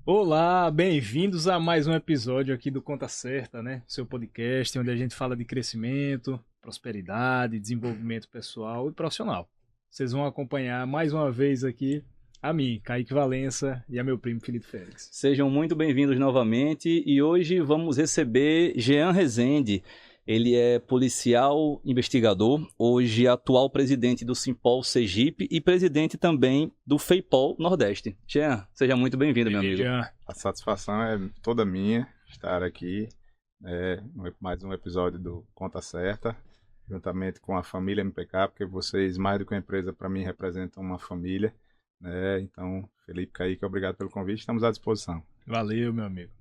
Olá, bem-vindos a mais um episódio aqui do Conta Certa, né? Seu podcast onde a gente fala de crescimento, prosperidade, desenvolvimento pessoal e profissional. Vocês vão acompanhar mais uma vez aqui a mim, Kaique Valença, e a meu primo Felipe Félix. Sejam muito bem-vindos novamente e hoje vamos receber Jean Rezende. Ele é policial investigador, hoje atual presidente do Simpol Sergipe e presidente também do FEIPOL Nordeste. Jean, seja muito bem-vindo, meu amigo. Jean. A satisfação é toda minha estar aqui, mais um episódio do Conta Certa, juntamente com a família MPK, porque vocês, mais do que uma empresa, para mim, representam uma família, né? Então, Felipe, Kaique, obrigado pelo convite, estamos à disposição. Valeu, meu amigo.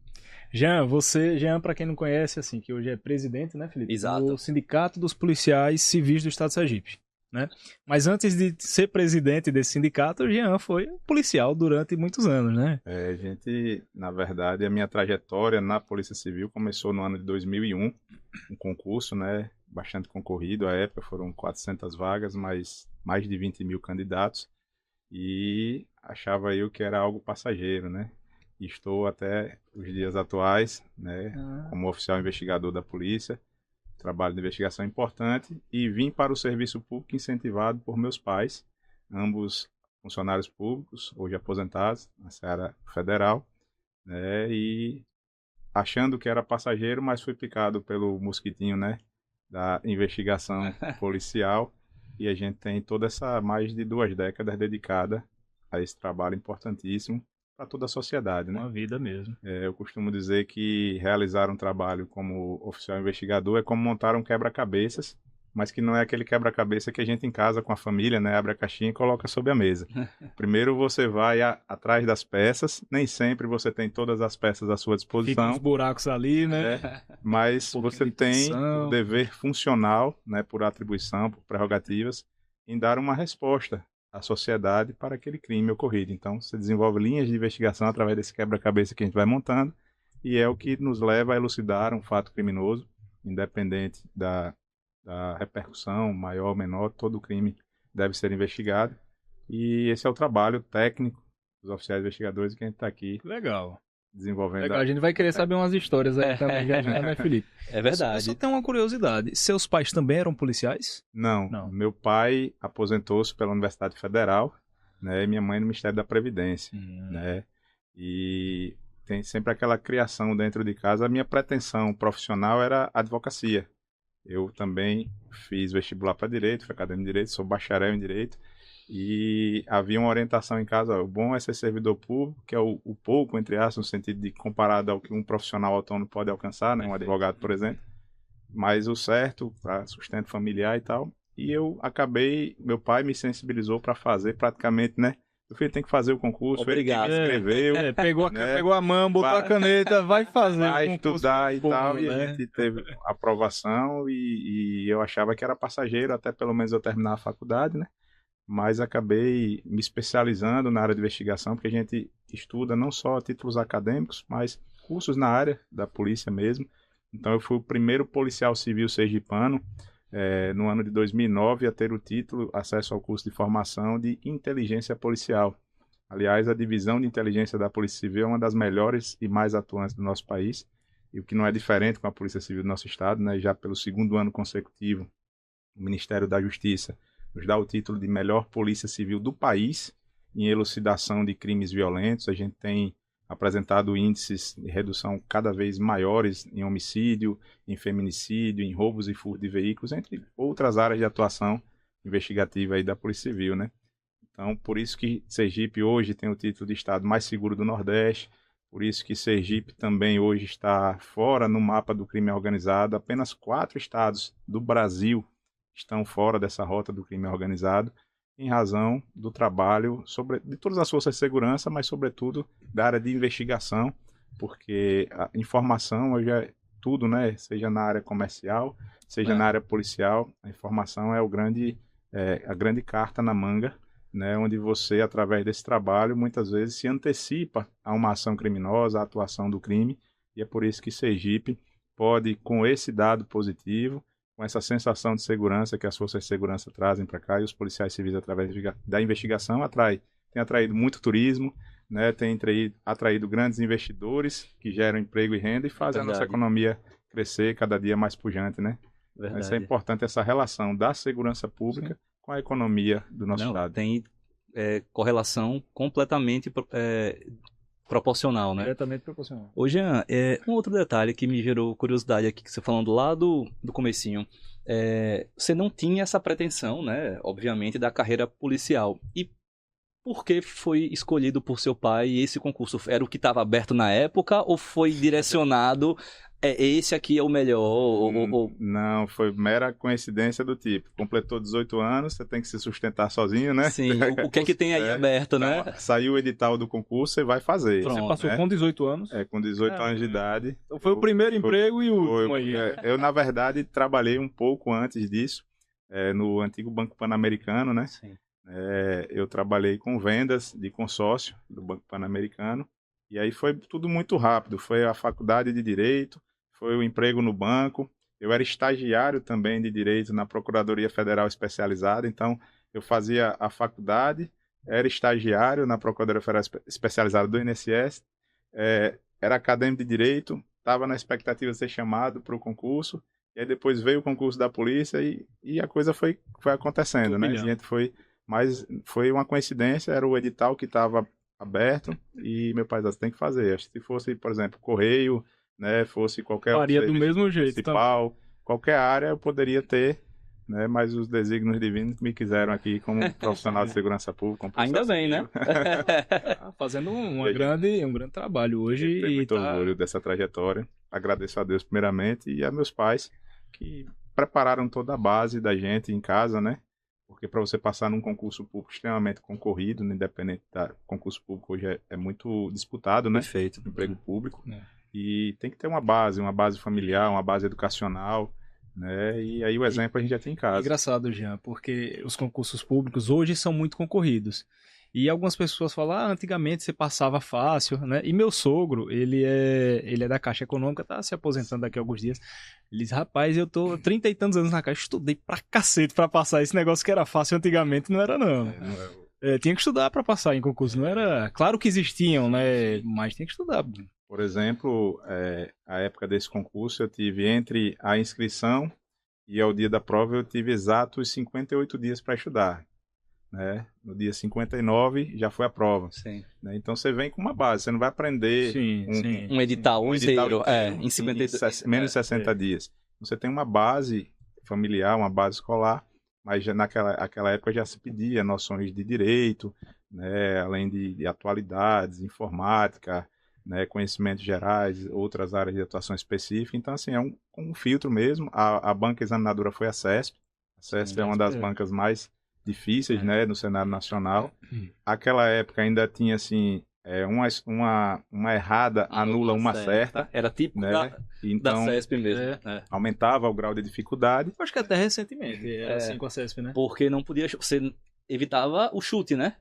Jean, para quem não conhece, assim, que hoje é presidente, né, Felipe? Exato. Do Sindicato dos Policiais Civis do Estado de Sergipe, né? Mas antes de ser presidente desse sindicato, o Jean foi policial durante muitos anos, né? Na verdade, a minha trajetória na Polícia Civil começou no ano de 2001, um concurso, né, bastante concorrido, à época foram 400 vagas, mas mais de 20 mil candidatos, e achava eu que era algo passageiro, né? Estou até os dias atuais, né, como oficial investigador da polícia, trabalho de investigação importante, e vim para o serviço público incentivado por meus pais, ambos funcionários públicos, hoje aposentados, na seara federal, né, e achando que era passageiro, mas fui picado pelo mosquitinho, né, da investigação policial, e a gente tem toda essa mais de 2 décadas dedicada a esse trabalho importantíssimo para toda a sociedade, né? Uma vida mesmo. Eu costumo dizer que realizar um trabalho como oficial investigador é como montar um quebra-cabeças, mas que não é aquele quebra-cabeça que a gente em casa com a família, né, abre a caixinha e coloca sobre a mesa. Primeiro você vai atrás das peças, nem sempre você tem todas as peças à sua disposição. Fica uns buracos ali, né? Mas você tem o dever funcional, né, por atribuição, por prerrogativas, em dar uma resposta a sociedade para aquele crime ocorrido. Então, você desenvolve linhas de investigação através desse quebra-cabeça que a gente vai montando, e é o que nos leva a elucidar um fato criminoso, independente da repercussão, maior ou menor, todo crime deve ser investigado. E esse é o trabalho técnico dos oficiais investigadores que a gente está aqui Legal. desenvolvendo. Legal. A gente vai querer saber umas histórias aí também, já, né, Felipe? É verdade. Só tem uma curiosidade. Seus pais também eram policiais? Não. Meu pai aposentou-se pela Universidade Federal, né, e minha mãe no Ministério da Previdência, né? E tem sempre aquela criação dentro de casa. A minha pretensão profissional era a advocacia. Eu também fiz vestibular para Direito, fui acadêmico de Direito, sou bacharel em Direito, e havia uma orientação em casa: o bom é ser servidor público, que é o pouco, entre aspas, no sentido de comparado ao que um profissional autônomo pode alcançar, né, um advogado, por exemplo, mas o certo para sustento familiar e tal. E eu acabei, meu pai me sensibilizou para fazer praticamente, né? O filho tem que fazer o concurso, Obrigado. ele escreveu. Pegou a mão, botou a caneta, vai fazer. Vai estudar e tal, e né? a gente teve aprovação, e eu achava que era passageiro, até pelo menos eu terminar a faculdade, né? Mas acabei me especializando na área de investigação, porque a gente estuda não só títulos acadêmicos, mas cursos na área da polícia mesmo. Então eu fui o primeiro policial civil sergipano, no ano de 2009, a ter o título, acesso ao curso de formação de inteligência policial. Aliás, a divisão de inteligência da Polícia Civil é uma das melhores e mais atuantes do nosso país, e o que não é diferente com a Polícia Civil do nosso estado, né? Já pelo 2º ano consecutivo, o Ministério da Justiça nos dá o título de melhor Polícia Civil do país em elucidação de crimes violentos. A gente tem apresentado índices de redução cada vez maiores em homicídio, em feminicídio, em roubos e furto de veículos, entre outras áreas de atuação investigativa aí da Polícia Civil, né? Então, por isso que Sergipe hoje tem o título de estado mais seguro do Nordeste, por isso que Sergipe também hoje está fora no mapa do crime organizado. Apenas 4 estados do Brasil estão fora dessa rota do crime organizado, em razão do trabalho de todas as forças de segurança, mas sobretudo da área de investigação, porque a informação hoje é tudo, né? Seja na área comercial, seja na área policial, a informação é a grande carta na manga, né? Onde você, através desse trabalho, muitas vezes se antecipa a uma ação criminosa, a atuação do crime, e é por isso que Sergipe pode, com esse dado positivo, com essa sensação de segurança que as forças de segurança trazem para cá, e os policiais civis, através da investigação, tem atraído muito turismo, né, tem atraído grandes investidores que geram emprego e renda e fazem a nossa economia crescer cada dia mais pujante, né? Isso é importante, essa relação da segurança pública com a economia do nosso estado. Tem correlação completamente proporcional, né? Diretamente proporcional. Ô, Jean, um outro detalhe que me gerou curiosidade aqui, que você falando lá do comecinho, você não tinha essa pretensão, né, obviamente, da carreira policial. E por que foi escolhido por seu pai esse concurso? Era o que estava aberto na época ou foi direcionado, esse aqui é o melhor? Não, foi mera coincidência do tipo. Completou 18 anos, você tem que se sustentar sozinho, né? Sim, o que é que tem aí aberto, né? Saiu o edital do concurso, você vai fazer. Pronto, você passou com 18 anos? Com 18 anos de idade. Então foi o primeiro emprego e o último aí. Eu, na verdade, trabalhei um pouco antes disso, no antigo Banco Pan-Americano, né? Sim. Eu trabalhei com vendas de consórcio do Banco Pan-Americano e aí foi tudo muito rápido. Foi a faculdade de Direito, foi o emprego no banco. Eu era estagiário também de Direito na Procuradoria Federal Especializada, então eu fazia a faculdade, era estagiário na Procuradoria Federal Especializada do INSS, era acadêmico de Direito, estava na expectativa de ser chamado para o concurso, e aí depois veio o concurso da polícia e a coisa foi acontecendo, né? A gente mas foi uma coincidência, era o edital que estava aberto e meu pai disse, tem que fazer. Acho que se fosse, por exemplo, correio, né, fosse qualquer faria do mesmo jeito, municipal, qualquer área eu poderia ter, né, mas os desígnios divinos me quiseram aqui como profissional de segurança pública. Ainda bem, né? Fazendo um grande trabalho hoje. Eu tenho muito orgulho dessa trajetória. Agradeço a Deus primeiramente e a meus pais que prepararam toda a base da gente em casa, né? Porque para você passar num concurso público extremamente concorrido, independente da concurso público hoje é muito disputado, né? Perfeito. Emprego público. E tem que ter uma base familiar, uma base educacional, né? E aí o exemplo a gente já tem em casa. Engraçado, Jean, porque os concursos públicos hoje são muito concorridos. E algumas pessoas falam, antigamente você passava fácil, né? E meu sogro, ele é da Caixa Econômica, tá se aposentando daqui a alguns dias. Ele diz, rapaz, eu tô 30 e tantos anos na Caixa, estudei pra cacete pra passar. Esse negócio que era fácil antigamente não era, não. Tinha que estudar pra passar em concurso, não era... Claro que existiam, né? Mas tinha que estudar. Por exemplo, a época desse concurso, eu tive entre a inscrição e ao dia da prova, eu tive exatos 58 dias para estudar. Né? No dia 59 já foi a prova. Sim. Né? Então você vem com uma base, você não vai aprender um edital inteiro em 52 menos de 60 dias. Você tem uma base familiar, uma base escolar, mas já naquela época já se pedia noções de direito, né? Além de atualidades, informática, né? Conhecimentos gerais, outras áreas de atuação específica. Então, assim, é um filtro mesmo. A banca examinadora foi a CESP. A CESP é uma das bancas mais difíceis, né, no cenário nacional. Aquela época ainda tinha, assim, uma errada anula uma certa. Era tipo, né? Então, da CESP mesmo. Aumentava o grau de dificuldade. Acho que até recentemente era assim com a CESP, né? Porque não podia... Você evitava o chute, né?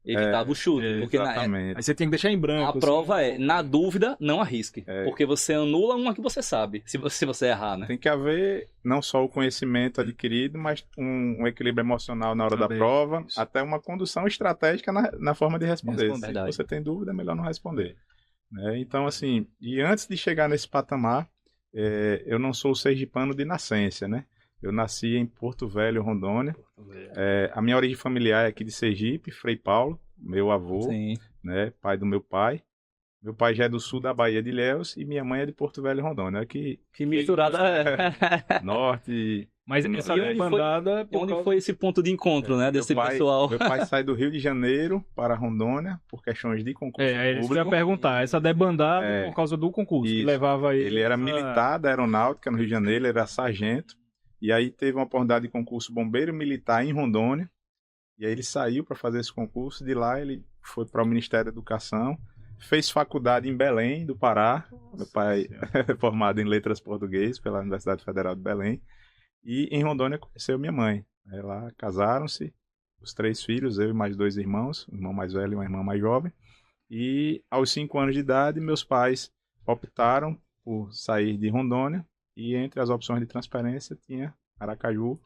Evitava o chute. Porque exatamente. Aí você tem que deixar em branco. A prova na dúvida, não arrisque. Porque você anula uma que você sabe, se você errar, né? Tem que haver não só o conhecimento adquirido, mas um equilíbrio emocional na hora da prova, até uma condução estratégica na forma de responder. Se você tem dúvida, é melhor não responder. Né? Então, assim, e antes de chegar nesse patamar, eu não sou sergipano de nascença, né? Eu nasci em Porto Velho, Rondônia. A minha origem familiar é aqui de Sergipe, Frei Paulo, meu avô, né, pai do meu pai. Meu pai já é do sul da Bahia de Ilhéus e minha mãe é de Porto Velho, Rondônia. Que misturada. Norte. Mas essa bandada... Onde foi esse ponto de encontro, né, desse pessoal? Meu pai sai do Rio de Janeiro para Rondônia por questões de concurso público. Eu ia perguntar, essa debandada por causa do concurso, que levava ele era militar da aeronáutica no Rio de Janeiro, ele era sargento. E aí teve uma oportunidade de concurso bombeiro militar em Rondônia. E aí ele saiu para fazer esse concurso. De lá ele foi para o Ministério da Educação. Fez faculdade em Belém, do Pará. Meu pai é formado em letras português pela Universidade Federal de Belém. E em Rondônia conheceu minha mãe. Aí lá casaram-se, os 3 filhos, eu e mais 2 irmãos. Um irmão mais velho e uma irmã mais jovem. E aos 5 anos de idade, meus pais optaram por sair de Rondônia. E entre as opções de transferência tinha Aracaju,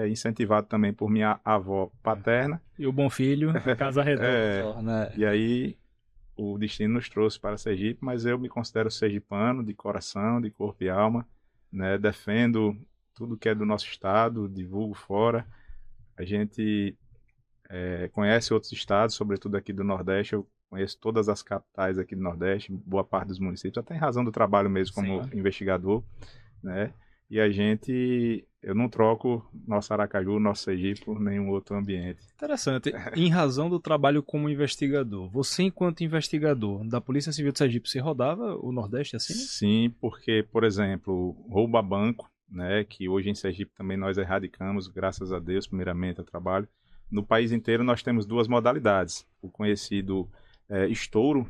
incentivado também por minha avó paterna. E o Bom Filho, Casa Redonda. E aí o destino nos trouxe para Sergipe, mas eu me considero sergipano de coração, de corpo e alma, né? Defendo tudo que é do nosso estado, divulgo fora. A gente conhece outros estados, sobretudo aqui do Nordeste. Eu conheço todas as capitais aqui do Nordeste, boa parte dos municípios, até em razão do trabalho mesmo como investigador, né? E eu não troco nosso Aracaju, nosso Sergipe por nenhum outro ambiente. Interessante. Em razão do trabalho como investigador, você enquanto investigador da Polícia Civil de Sergipe, você rodava o Nordeste assim? Sim, porque, por exemplo, roubo a banco, né, que hoje em Sergipe também nós erradicamos, graças a Deus, primeiramente, a trabalho. No país inteiro nós temos duas modalidades. O conhecido estouro,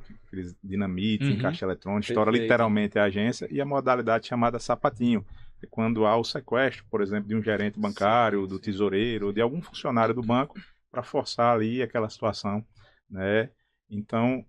dinamite, caixa eletrônica, estoura literalmente a agência, e a modalidade chamada sapatinho, é quando há o sequestro, por exemplo, de um gerente bancário, do tesoureiro, ou de algum funcionário do banco, para forçar ali aquela situação, né? Então,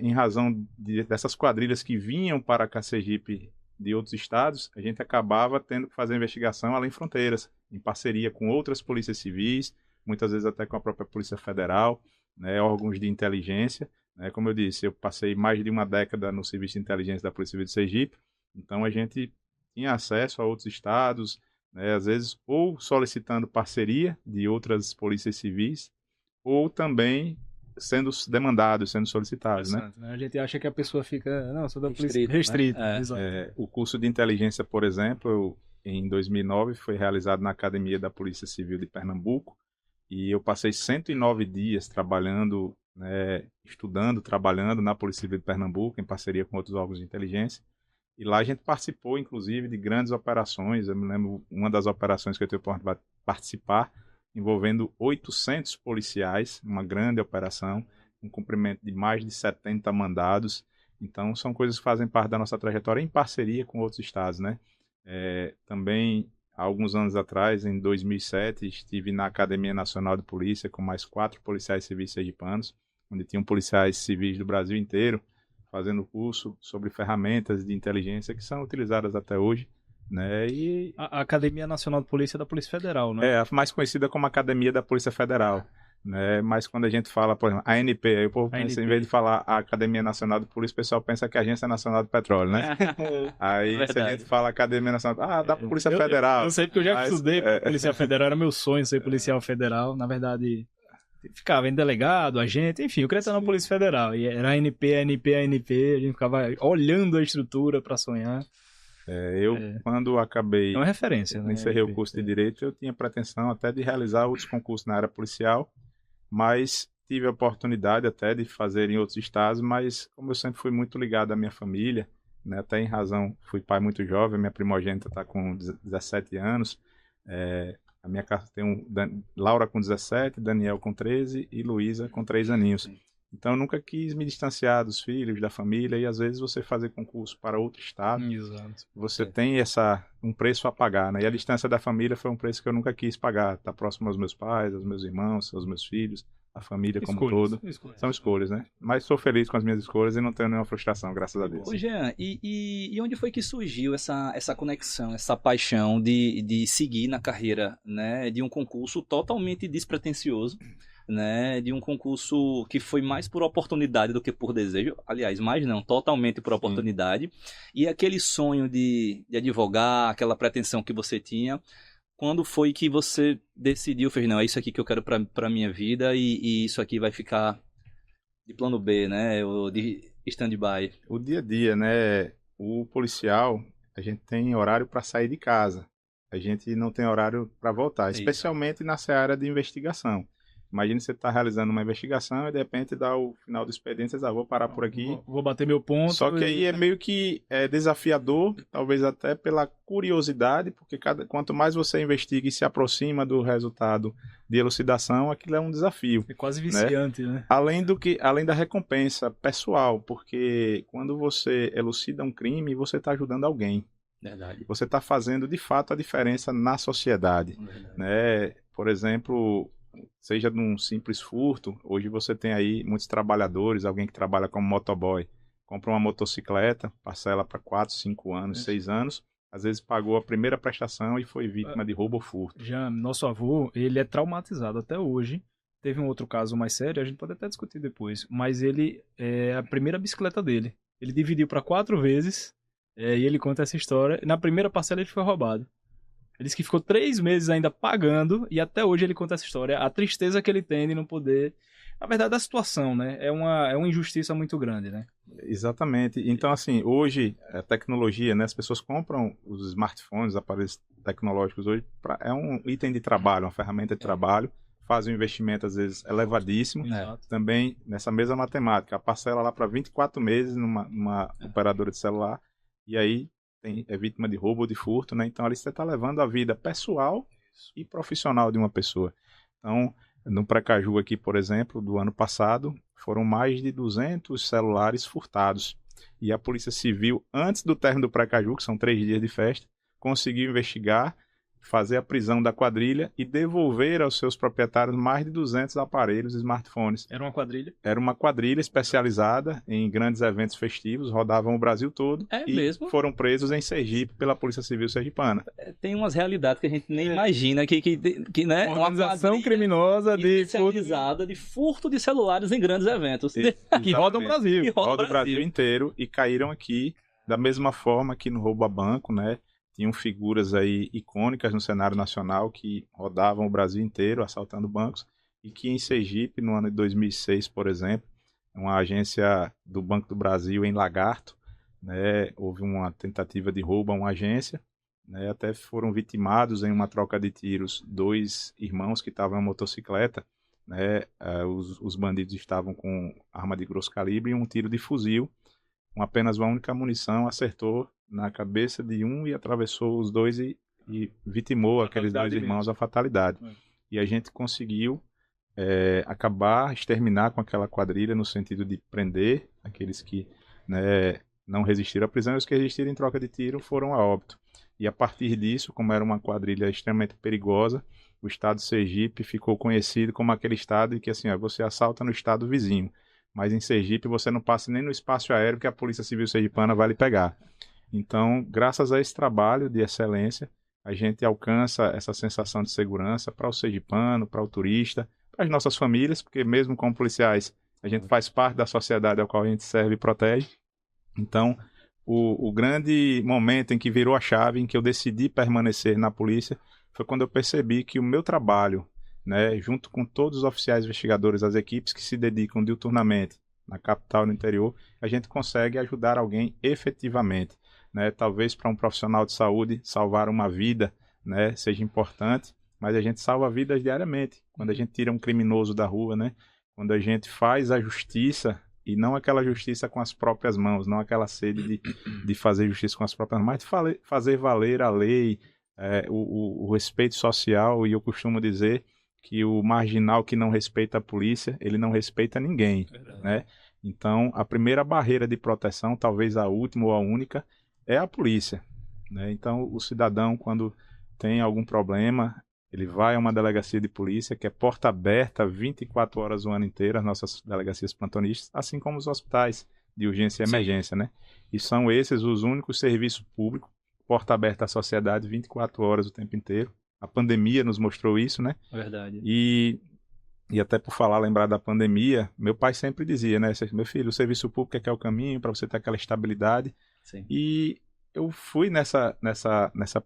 em razão dessas quadrilhas que vinham para cá, Sergipe, de outros estados, a gente acabava tendo que fazer investigação além fronteiras, em parceria com outras polícias civis, muitas vezes até com a própria Polícia Federal, né, órgãos de inteligência. Né? Como eu disse, eu passei mais de uma década no Serviço de Inteligência da Polícia Civil de Sergipe, então a gente tinha acesso a outros estados, né, às vezes ou solicitando parceria de outras polícias civis, ou também sendo demandados, sendo solicitados, né? A gente acha que a pessoa fica, não, sou da polícia restrito, né? O curso de inteligência, por exemplo, em 2009 foi realizado na Academia da Polícia Civil de Pernambuco, e eu passei 109 dias trabalhando, né, estudando, trabalhando na Polícia Civil de Pernambuco, em parceria com outros órgãos de inteligência. E lá a gente participou, inclusive, de grandes operações. Eu me lembro uma das operações que eu tive para participar, envolvendo 800 policiais, uma grande operação, um cumprimento de mais de 70 mandados. Então, são coisas que fazem parte da nossa trajetória em parceria com outros estados, né? Também, há alguns anos atrás, em 2007, estive na Academia Nacional de Polícia com mais 4 policiais civis sergipanos, onde tinham policiais civis do Brasil inteiro, fazendo curso sobre ferramentas de inteligência que são utilizadas até hoje, né? E a Academia Nacional de Polícia é da Polícia Federal, né? É a mais conhecida como Academia da Polícia Federal, né? Mas quando a gente fala, por exemplo, ANP, aí o povo pensa, em vez de falar a Academia Nacional de Polícia, o pessoal pensa que é a Agência Nacional do Petróleo, né? Aí se a gente fala Academia Nacional, da Polícia Federal. Eu sei porque eu já estudei Polícia Federal, era meu sonho ser policial federal, na verdade. Ficava em delegado, agente, enfim, eu queria estar na Polícia Federal. E era ANP, a gente ficava olhando a estrutura para sonhar. Quando acabei... É uma referência, né? Encerrei o curso de Direito, eu tinha pretensão até de realizar outros concursos na área policial, mas tive a oportunidade até de fazer em outros estados, mas como eu sempre fui muito ligado à minha família, né, até em razão, fui pai muito jovem, minha primogênita está com 17 anos, a minha casa tem Laura com 17, Daniel com 13 e Luísa com 3 aninhos. Então eu nunca quis me distanciar dos filhos, da família, e às vezes você fazer concurso para outro estado, você tem um preço a pagar, né? E a distância da família foi um preço que eu nunca quis pagar. Estar próximo aos meus pais, aos meus irmãos, aos meus filhos, a família como um todo. São escolhas, né? Mas sou feliz com as minhas escolhas e não tenho nenhuma frustração, graças a Deus. Ô Jean, e onde foi que surgiu essa conexão, essa paixão de seguir na carreira, né, de um concurso totalmente despretensioso, né, de um concurso que foi mais por oportunidade do que por desejo, aliás, mais não, totalmente por oportunidade, e aquele sonho de advogar, aquela pretensão que você tinha, quando foi que você decidiu, fez, não, é isso aqui que eu quero para minha vida e isso aqui vai ficar de plano B, né, ou de stand-by? O dia a dia, né, o policial, a gente tem horário para sair de casa, a gente não tem horário para voltar, especialmente nessa área de investigação. Imagina você estar realizando uma investigação e de repente dá o final do expediente e diz, vou parar por aqui. Vou bater meu ponto. Só que aí é meio que desafiador, talvez até pela curiosidade, porque quanto mais você investiga e se aproxima do resultado de elucidação, aquilo é um desafio. É quase viciante, né? Além da recompensa pessoal, porque quando você elucida um crime, você está ajudando alguém. Verdade. Você está fazendo, de fato, a diferença na sociedade. Né? Por exemplo, seja de um simples furto, hoje você tem aí muitos trabalhadores, alguém que trabalha como motoboy, compra uma motocicleta, parcela para 4, 5 anos, 6 anos, às vezes pagou a primeira prestação e foi vítima de roubo ou furto. Já nosso avô, ele é traumatizado até hoje. Teve um outro caso mais sério, a gente pode até discutir depois, mas ele é a primeira bicicleta dele. Ele dividiu para 4 vezes, e ele conta essa história. Na primeira parcela ele foi roubado. Ele disse que ficou 3 meses ainda pagando, e até hoje ele conta essa história. A tristeza que ele tem de não poder... Na verdade, a situação, né? É uma injustiça muito grande, né? Exatamente. Então, assim, hoje, a tecnologia, né? As pessoas compram os smartphones, os aparelhos tecnológicos hoje, é um item de trabalho, uma ferramenta de trabalho, fazem um investimento, às vezes, elevadíssimo. Também, nessa mesma matemática, a parcela lá para 24 meses numa operadora de celular, e aí é vítima de roubo ou de furto, né? Então, ali você está levando a vida pessoal e profissional de uma pessoa. Então, no Precaju aqui, por exemplo, do ano passado, foram mais de 200 celulares furtados. E a Polícia Civil, antes do término do Precaju, que são 3 dias de festa, conseguiu investigar, fazer a prisão da quadrilha e devolver aos seus proprietários mais de 200 aparelhos e smartphones. Era uma quadrilha? Era uma quadrilha especializada em grandes eventos festivos, rodavam o Brasil todo foram presos em Sergipe pela Polícia Civil sergipana. Tem umas realidades que a gente nem imagina que né? Uma organização criminosa especializada de furto de celulares em grandes eventos. Que rodam o Brasil. Roda o Brasil inteiro e caíram aqui da mesma forma que no roubo a banco, né? Tinham figuras aí icônicas no cenário nacional que rodavam o Brasil inteiro assaltando bancos e que em Sergipe, no ano de 2006, por exemplo, uma agência do Banco do Brasil em Lagarto, né, houve uma tentativa de roubo a uma agência, né, até foram vitimados em uma troca de tiros 2 irmãos que estavam em motocicleta, né, os bandidos estavam com arma de grosso calibre e um tiro de fuzil, com apenas uma única munição, acertou na cabeça de um e atravessou os dois e vitimou aqueles 2 irmãos a fatalidade. E a gente conseguiu exterminar com aquela quadrilha no sentido de prender aqueles que, né, não resistiram à prisão e os que resistiram em troca de tiro foram a óbito. E a partir disso, como era uma quadrilha extremamente perigosa, o estado de Sergipe ficou conhecido como aquele estado em que assim, você assalta no estado vizinho, mas em Sergipe você não passa nem no espaço aéreo que a Polícia Civil Sergipana vai lhe pegar. Então, graças a esse trabalho de excelência, a gente alcança essa sensação de segurança para o sergipano, para o turista, para as nossas famílias, porque mesmo como policiais, a gente faz parte da sociedade ao qual a gente serve e protege. Então, o grande momento em que virou a chave, em que eu decidi permanecer na polícia, foi quando eu percebi que o meu trabalho, né, junto com todos os oficiais investigadores, as equipes que se dedicam diuturnamente na capital e no interior, a gente consegue ajudar alguém efetivamente. Né, talvez para um profissional de saúde salvar uma vida, né, seja importante, mas a gente salva vidas diariamente. Quando a gente tira um criminoso da rua, né, quando a gente faz a justiça, e não aquela justiça com as próprias mãos, não aquela sede de fazer justiça com as próprias mãos, mas de fazer valer a lei, o respeito social, e eu costumo dizer que o marginal que não respeita a polícia, ele não respeita ninguém. Né? Então, a primeira barreira de proteção, talvez a última ou a única, é a polícia, né? Então, o cidadão, quando tem algum problema, ele vai a uma delegacia de polícia, que é porta aberta 24 horas o ano inteiro, as nossas delegacias plantonistas, assim como os hospitais de urgência e emergência, né? E são esses os únicos serviços públicos, porta aberta à sociedade 24 horas o tempo inteiro. A pandemia nos mostrou isso, né? Verdade. E até por lembrar da pandemia, meu pai sempre dizia, né? Meu filho, o serviço público é que é o caminho para você ter aquela estabilidade. Sim. E eu fui nessa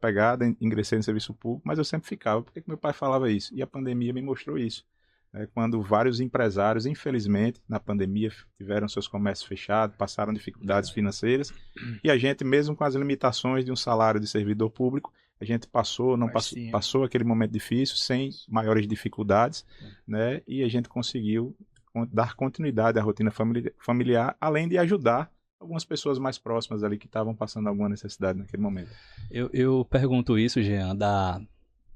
pegada, ingressei no serviço público, mas eu sempre ficava. Por que meu pai falava isso? E a pandemia me mostrou isso. Quando vários empresários, infelizmente, na pandemia, tiveram seus comércios fechados, passaram dificuldades financeiras, e a gente, mesmo com as limitações de um salário de servidor público, a gente passou aquele momento difícil, sem maiores dificuldades, né? E a gente conseguiu dar continuidade à rotina familiar, além de ajudar algumas pessoas mais próximas ali que estavam passando alguma necessidade naquele momento. Eu pergunto isso, Jean,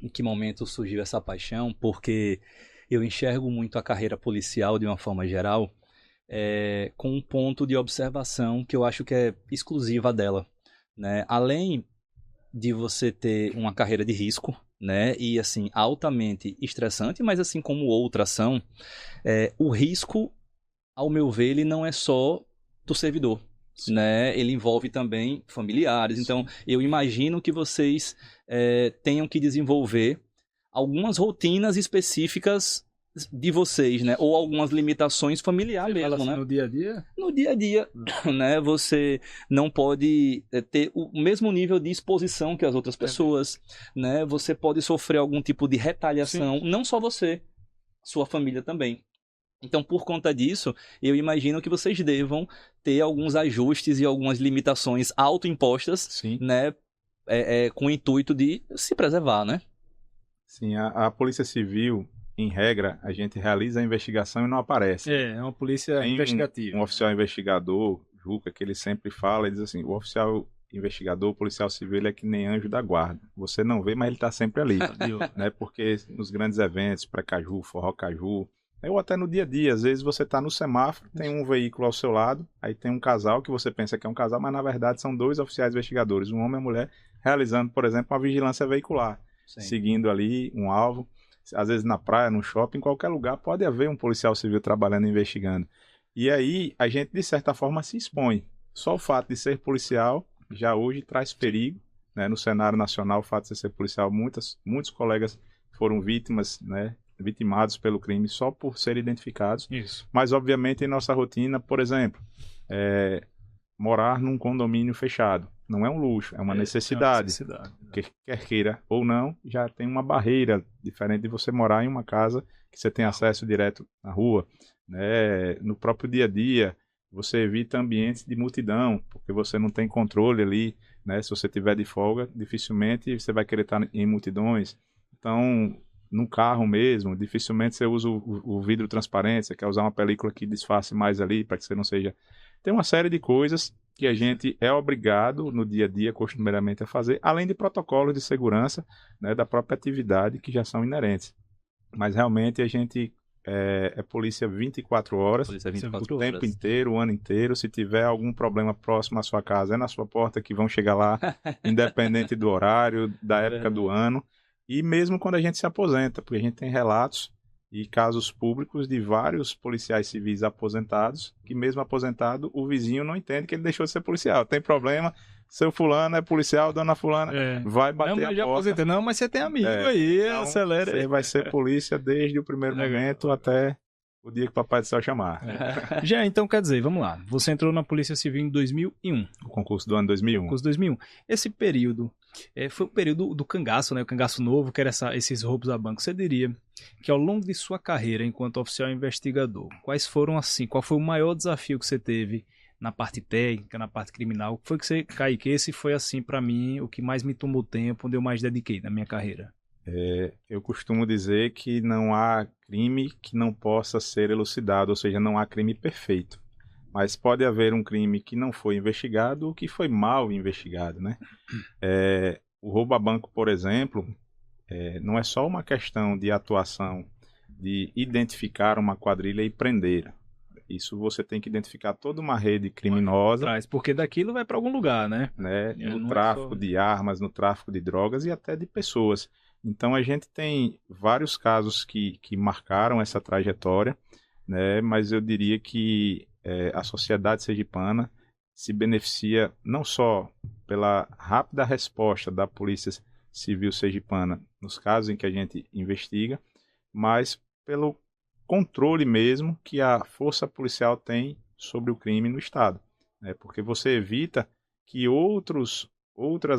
em que momento surgiu essa paixão, porque eu enxergo muito a carreira policial de uma forma geral com um ponto de observação que eu acho que é exclusiva dela, né? Além de você ter uma carreira de risco, né? E assim, altamente estressante, mas assim como outra ação, o risco, ao meu ver, ele não é só do servidor. né? Ele envolve também familiares. Então, eu imagino que vocês tenham que desenvolver algumas rotinas específicas de vocês, né? Ou algumas limitações familiares mesmo, assim, né? No dia a dia? No dia a dia, né? Você não pode ter o mesmo nível de exposição que as outras pessoas, né? Você pode sofrer algum tipo de retaliação, não só você, sua família também. Então, por conta disso, eu imagino que vocês devam ter alguns ajustes e algumas limitações autoimpostas, né? Com o intuito de se preservar, né? Sim, a Polícia Civil, em regra, a gente realiza a investigação e não aparece. É uma polícia investigativa. Um oficial investigador, Juca, que ele sempre fala, ele diz assim, o oficial investigador, o policial civil, ele é que nem anjo da guarda. Você não vê, mas ele está sempre ali. Né? Porque nos grandes eventos, pré-caju, forró-caju, ou até no dia a dia, às vezes você está no semáforo, tem um veículo ao seu lado, aí tem um casal que você pensa que é um casal, mas na verdade são dois oficiais investigadores, um homem e uma mulher, realizando, por exemplo, uma vigilância veicular, seguindo ali um alvo. Às vezes na praia, no shopping, em qualquer lugar, pode haver um policial civil trabalhando e investigando. E aí, a gente, de certa forma, se expõe. Só o fato de ser policial, já hoje, traz perigo. Né? No cenário nacional, o fato de ser policial, muitos colegas foram vítimas, né? Vitimados pelo crime só por serem identificados. Isso. Mas, obviamente, em nossa rotina, por exemplo, morar num condomínio fechado. Não é um luxo, é uma necessidade. Quer queira ou não, já tem uma barreira diferente de você morar em uma casa que você tem acesso direto na rua. Né? No próprio dia a dia, você evita ambientes de multidão, porque você não tem controle ali. Né? Se você tiver de folga, dificilmente você vai querer estar em multidões. Então, no carro mesmo, dificilmente você usa o vidro transparente, você quer usar uma película que disfarce mais ali, para que você não seja... Tem uma série de coisas que a gente é obrigado no dia a dia, costumeiramente, a fazer, além de protocolos de segurança, né, da própria atividade que já são inerentes. Mas realmente a gente é polícia 24 horas, o tempo inteiro, o ano inteiro. Se tiver algum problema próximo à sua casa, é na sua porta que vão chegar lá, independente do horário, da época do ano. E mesmo quando a gente se aposenta, porque a gente tem relatos e casos públicos de vários policiais civis aposentados, que mesmo aposentado, o vizinho não entende que ele deixou de ser policial. Tem problema, seu fulano é policial, dona fulana, vai bater não, mas já aposentei. Não, mas você tem amigo aí, então, acelera. Você vai ser polícia desde o primeiro momento até o dia que o Papai do Céu chamar. Já, então, quer dizer, vamos lá. Você entrou na Polícia Civil em 2001. O concurso do ano 2001. Concurso 2001. Esse período foi o período do cangaço, né? O cangaço novo, que era esses roubos a banco. Você diria que ao longo de sua carreira enquanto oficial investigador, quais foram assim? Qual foi o maior desafio que você teve na parte técnica, na parte criminal? O que foi que você, Kaique, esse foi assim para mim, o que mais me tomou tempo, onde eu mais dediquei na minha carreira? Eu costumo dizer que não há crime que não possa ser elucidado, ou seja, não há crime perfeito. Mas pode haver um crime que não foi investigado ou que foi mal investigado, né? O roubo a banco, por exemplo, não é só uma questão de atuação, de identificar uma quadrilha e prender. Isso você tem que identificar toda uma rede criminosa. Porque daquilo vai para algum lugar, né? No tráfico de armas, no tráfico de drogas e até de pessoas. Então a gente tem vários casos que marcaram essa trajetória, né? Mas eu diria que a sociedade sergipana se beneficia não só pela rápida resposta da Polícia Civil sergipana nos casos em que a gente investiga, mas pelo controle mesmo que a força policial tem sobre o crime no Estado. Né? Porque você evita que outras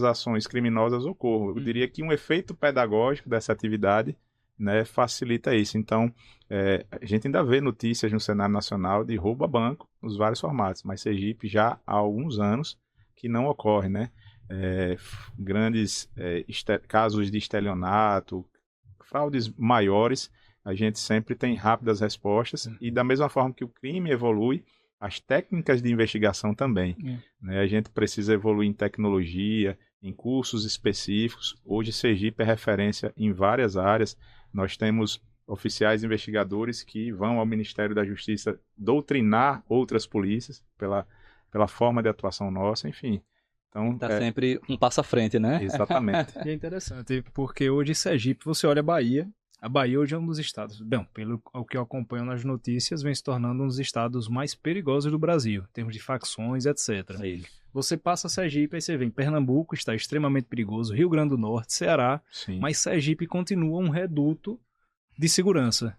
ações criminosas ocorram. Eu diria que um efeito pedagógico dessa atividade, né, facilita isso. Então, a gente ainda vê notícias no cenário nacional de roubo a banco nos vários formatos, mas Sergipe já há alguns anos que não ocorre, né? Grandes casos de estelionato, fraudes maiores, a gente sempre tem rápidas respostas e da mesma forma que o crime evolui, as técnicas de investigação também. Né? A gente precisa evoluir em tecnologia, em cursos específicos. Hoje Sergipe é referência em várias áreas. Nós temos oficiais investigadores que vão ao Ministério da Justiça doutrinar outras polícias pela forma de atuação nossa, enfim. Então, sempre um passo à frente, né? Exatamente. E é interessante, porque hoje Sergipe, você olha a Bahia, A Bahia hoje é um dos estados, bem, pelo que eu acompanho nas notícias, vem se tornando um dos estados mais perigosos do Brasil, em termos de facções, etc. Sim. Você passa Sergipe, aí você vê, Pernambuco está extremamente perigoso, Rio Grande do Norte, Ceará, Sim. mas Sergipe continua um reduto de segurança.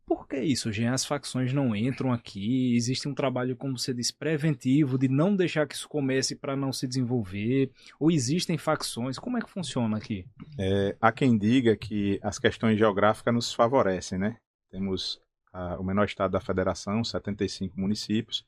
Por que isso, Jean? As facções não entram aqui? Existe um trabalho, como você disse, preventivo, de não deixar que isso comece para não se desenvolver? Ou existem facções? Como é que funciona aqui? Há quem diga que as questões geográficas nos favorecem, né? Temos o menor estado da federação, 75 municípios,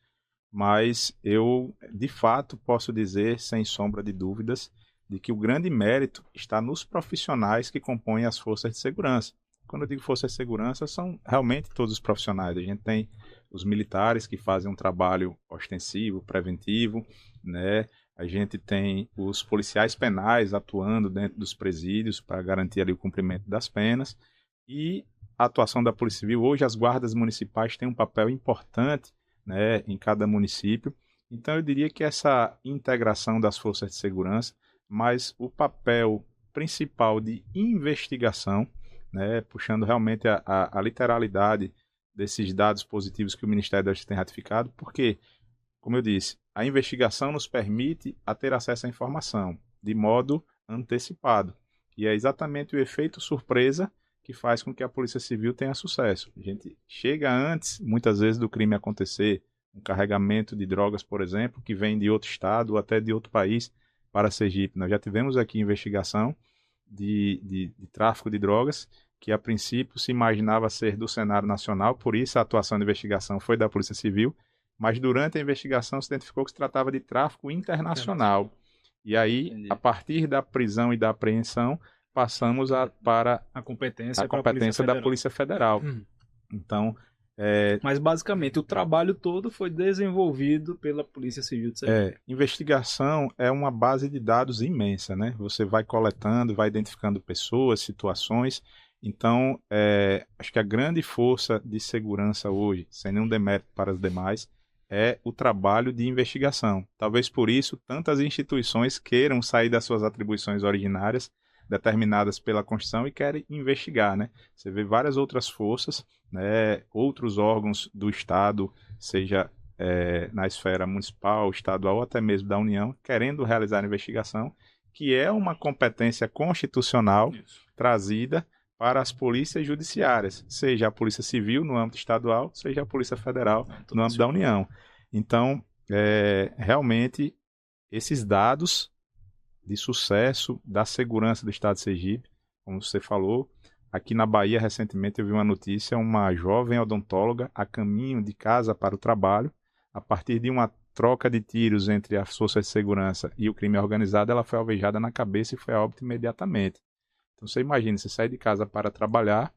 mas eu, de fato, posso dizer, sem sombra de dúvidas, de que o grande mérito está nos profissionais que compõem as forças de segurança. Quando eu digo forças de segurança, são realmente todos os profissionais. A gente tem os militares que fazem um trabalho ostensivo, preventivo, né? A gente tem os policiais penais atuando dentro dos presídios para garantir ali o cumprimento das penas. E a atuação da Polícia Civil, hoje as guardas municipais têm um papel importante, né, em cada município. Então eu diria que essa integração das forças de segurança, mas o papel principal de investigação, né, puxando realmente a literalidade desses dados positivos que o Ministério da Justiça tem ratificado, porque, como eu disse, a investigação nos permite a ter acesso à informação de modo antecipado. E é exatamente o efeito surpresa que faz com que a Polícia Civil tenha sucesso. A gente chega antes, muitas vezes, do crime acontecer, um carregamento de drogas, por exemplo, que vem de outro estado ou até de outro país para Sergipe. Nós já tivemos aqui investigação de tráfico de drogas, que a princípio se imaginava ser do cenário nacional, por isso a atuação de investigação foi da Polícia Civil, mas durante a investigação se identificou que se tratava de tráfico internacional. E aí, Entendi. a partir da prisão e da apreensão, passamos para A competência, da Polícia Federal. Então, Mas basicamente o trabalho todo foi desenvolvido pela Polícia Civil de Sergipe. investigação é uma base de dados imensa, né? Você vai coletando, vai identificando pessoas, situações. Então, acho que a grande força de segurança hoje, sem nenhum demérito para os demais, é o trabalho de investigação. Talvez por isso tantas instituições queiram sair das suas atribuições originárias, determinadas pela Constituição, e querem investigar, né? Você vê várias outras forças, né, outros órgãos do Estado, seja na esfera municipal, estadual ou até mesmo da União, querendo realizar investigação, que é uma competência constitucional trazida para as polícias judiciárias, seja a Polícia Civil no âmbito estadual, seja a Polícia Federal no âmbito da União. Então, realmente, esses dados de sucesso da segurança do Estado de Sergipe, como você falou, aqui na Bahia, recentemente, eu vi uma notícia, uma jovem odontóloga a caminho de casa para o trabalho, a partir de uma troca de tiros entre as forças de segurança e o crime organizado, ela foi alvejada na cabeça e foi a óbito imediatamente. Então você imagina, você sair de casa para trabalhar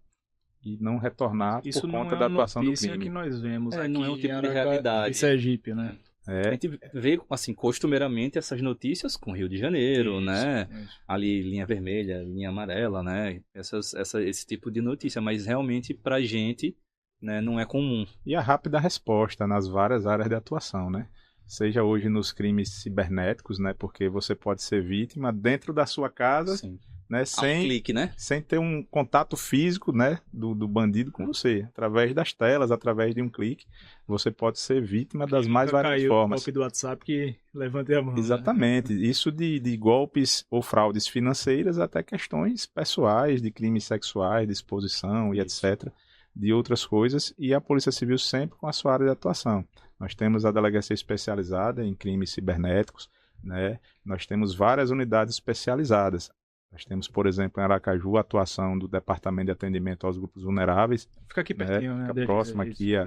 e não retornar por conta da atuação do crime. Isso não é uma notícia que nós vemos aqui não é um tipo de realidade. em Sergipe, né? A gente vê, assim, costumeiramente essas notícias com Rio de Janeiro, Isso, né? isso. Ali, linha vermelha, linha amarela, né? Esse tipo de notícia, mas realmente pra gente, né, não é comum. E a rápida resposta nas várias áreas de atuação, né? Seja hoje nos crimes cibernéticos, né? Porque você pode ser vítima dentro da sua casa, Sim. né? Um clique, né? Sem ter um contato físico, né, do bandido com você. Através das telas, através de um clique, você pode ser vítima das mais variadas formas. O golpe do WhatsApp que levantei a mão. Exatamente. Né? Isso de golpes ou fraudes financeiras até questões pessoais, de crimes sexuais, de exposição e etc., de outras coisas, e a Polícia Civil sempre com a sua área de atuação. Nós temos a delegacia especializada em crimes cibernéticos, né? Nós temos várias unidades especializadas. Nós temos, por exemplo, em Aracaju, a atuação do Departamento de Atendimento aos Grupos Vulneráveis. Fica aqui pertinho, né? Fica próximo aqui a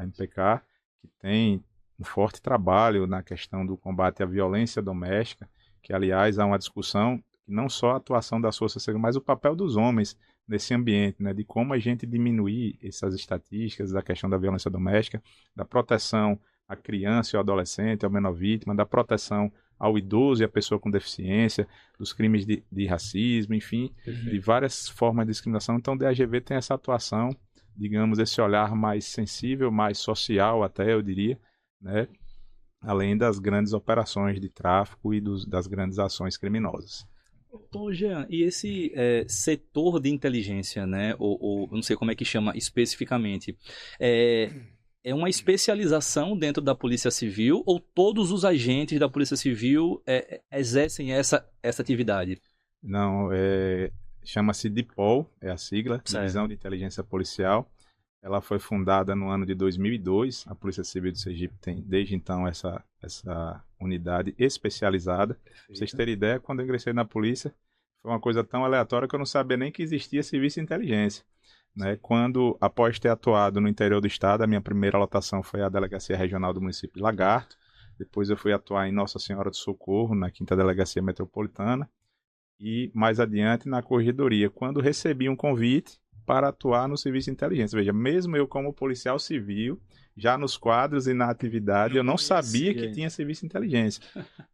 MPK, que tem um forte trabalho na questão do combate à violência doméstica, que, aliás, há uma discussão, não só a atuação das forças seguras, mas o papel dos homens nesse ambiente, né? De como a gente diminuir essas estatísticas da questão da violência doméstica, da proteção à criança e ao adolescente, ao menor vítima, da proteção ao idoso e à pessoa com deficiência, dos crimes de racismo, enfim, de várias formas de discriminação. Então, o DAGV tem essa atuação, digamos, esse olhar mais sensível, mais social até, eu diria, né? Além das grandes operações de tráfico e das grandes ações criminosas. Ô, Jean, e esse setor de inteligência, né, ou não sei como é que chama especificamente, é uma especialização dentro da Polícia Civil ou todos os agentes da Polícia Civil exercem essa atividade? Não, chama-se DIPOL, é a sigla, Certo. Divisão de Inteligência Policial. Ela foi fundada no ano de 2002. A Polícia Civil do Sergipe tem, desde então, essa unidade especializada. Pra vocês terem ideia, quando eu ingressei na polícia, foi uma coisa tão aleatória que eu não sabia nem que existia serviço de inteligência. Né? Quando, após ter atuado no interior do estado, a minha primeira lotação foi a Delegacia Regional do município de Lagarto. Depois eu fui atuar em Nossa Senhora do Socorro, na 5ª Delegacia Metropolitana. E mais adiante na Corregedoria, quando recebi um convite para atuar no serviço de inteligência. Veja, mesmo eu como policial civil, já nos quadros e na atividade, eu não sabia que tinha serviço de inteligência.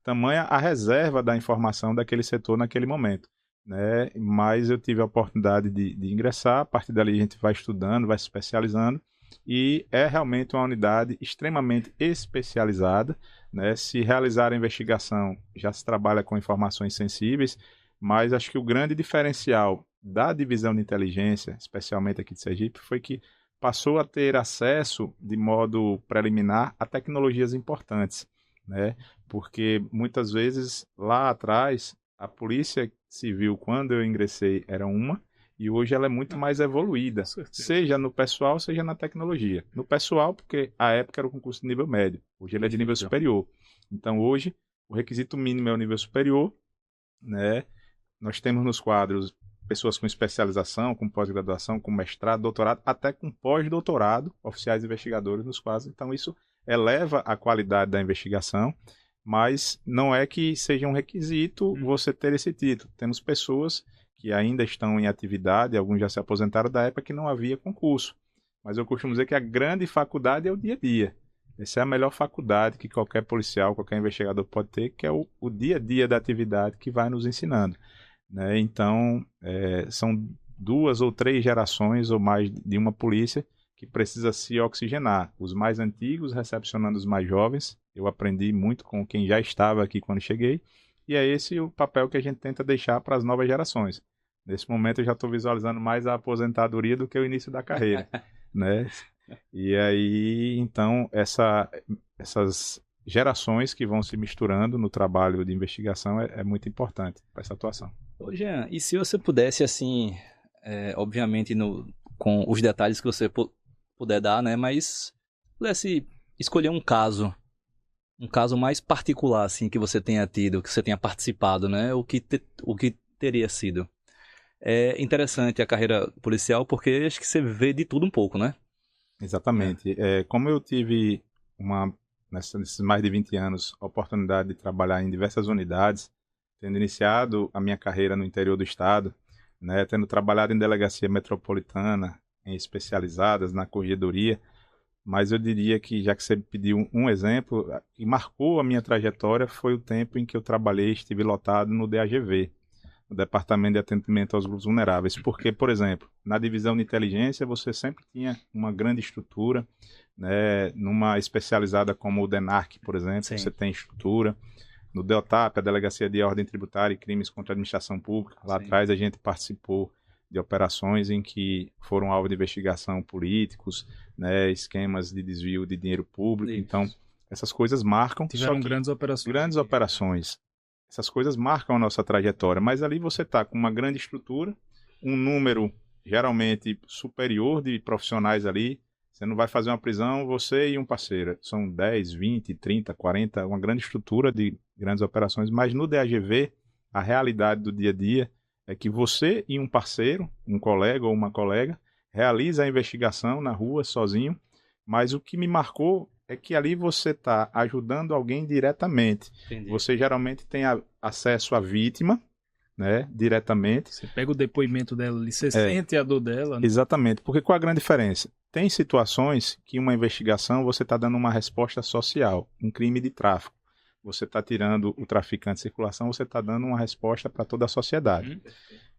Tamanha a reserva da informação daquele setor naquele momento. Né? Mas eu tive a oportunidade de ingressar, a partir dali a gente vai estudando, vai se especializando, e é realmente uma unidade extremamente especializada. Né? Se realizar a investigação, já se trabalha com informações sensíveis, mas acho que o grande diferencial da divisão de inteligência, especialmente aqui de Sergipe, foi que passou a ter acesso de modo preliminar a tecnologias importantes, né? Porque muitas vezes lá atrás a Polícia Civil, quando eu ingressei, era uma, e hoje ela é muito mais evoluída, seja no pessoal, seja na tecnologia. No pessoal, porque a época era o concurso de nível médio, hoje ele é de nível superior. Então hoje o requisito mínimo é o nível superior, né? Nós temos nos quadros pessoas com especialização, com pós-graduação, com mestrado, doutorado, até com pós-doutorado, oficiais investigadores nos quadros. Então, isso eleva a qualidade da investigação, mas não é que seja um requisito você ter esse título. Temos pessoas que ainda estão em atividade, alguns já se aposentaram da época que não havia concurso. Mas eu costumo dizer que a grande faculdade é o dia a dia. Essa é a melhor faculdade que qualquer policial, qualquer investigador pode ter, que é o dia a dia da atividade que vai nos ensinando. Né? Então, são 2 ou 3 gerações ou mais de uma polícia que precisa se oxigenar. Os mais antigos recepcionando os mais jovens. Eu aprendi muito com quem já estava aqui quando cheguei. E é esse o papel que a gente tenta deixar para as novas gerações. Nesse momento eu já estou visualizando mais a aposentadoria do que o início da carreira. Né? E aí, então, essas gerações que vão se misturando no trabalho de investigação é muito importante para essa atuação. Ô, Jean, e se você pudesse, assim, obviamente com os detalhes que você puder dar, né, mas pudesse escolher um caso mais particular, assim, que você tenha tido, que você tenha participado, né, o que teria sido. É interessante a carreira policial porque acho que você vê de tudo um pouco, né? Exatamente. Como eu tive nesses mais de 20 anos, a oportunidade de trabalhar em diversas unidades, tendo iniciado a minha carreira no interior do estado, né, tendo trabalhado em delegacia metropolitana, em especializadas, na corregedoria, mas eu diria que, já que você pediu um exemplo, que marcou a minha trajetória foi o tempo em que eu trabalhei, estive lotado no DAGV, no Departamento de Atendimento aos Grupos Vulneráveis. Porque, por exemplo, na divisão de inteligência você sempre tinha uma grande estrutura, né, numa especializada como o DENARC, por exemplo, Sim. Você tem estrutura. No DEOTAP, a Delegacia de Ordem Tributária e Crimes contra a Administração Pública, lá Sim. atrás a gente participou de operações em que foram alvo de investigação políticos, né, esquemas de desvio de dinheiro público. Isso. Então, essas coisas marcam. Tiveram grandes operações. Grandes operações. Essas coisas marcam a nossa trajetória, mas ali você está com uma grande estrutura, um número geralmente superior de profissionais ali. Você não vai fazer uma prisão, você e um parceiro. São 10, 20, 30, 40, uma grande estrutura de grandes operações. Mas no DAGV, a realidade do dia a dia é que você e um parceiro, um colega ou uma colega, realiza a investigação na rua, sozinho. Mas o que me marcou é que ali você está ajudando alguém diretamente. Entendi. Você geralmente tem acesso à vítima, né, diretamente. Você pega o depoimento dela ali, você sente a dor dela. Né? Exatamente, porque qual a grande diferença? Tem situações que uma investigação você está dando uma resposta social, um crime de tráfico. Você está tirando o traficante de circulação, você está dando uma resposta para toda a sociedade.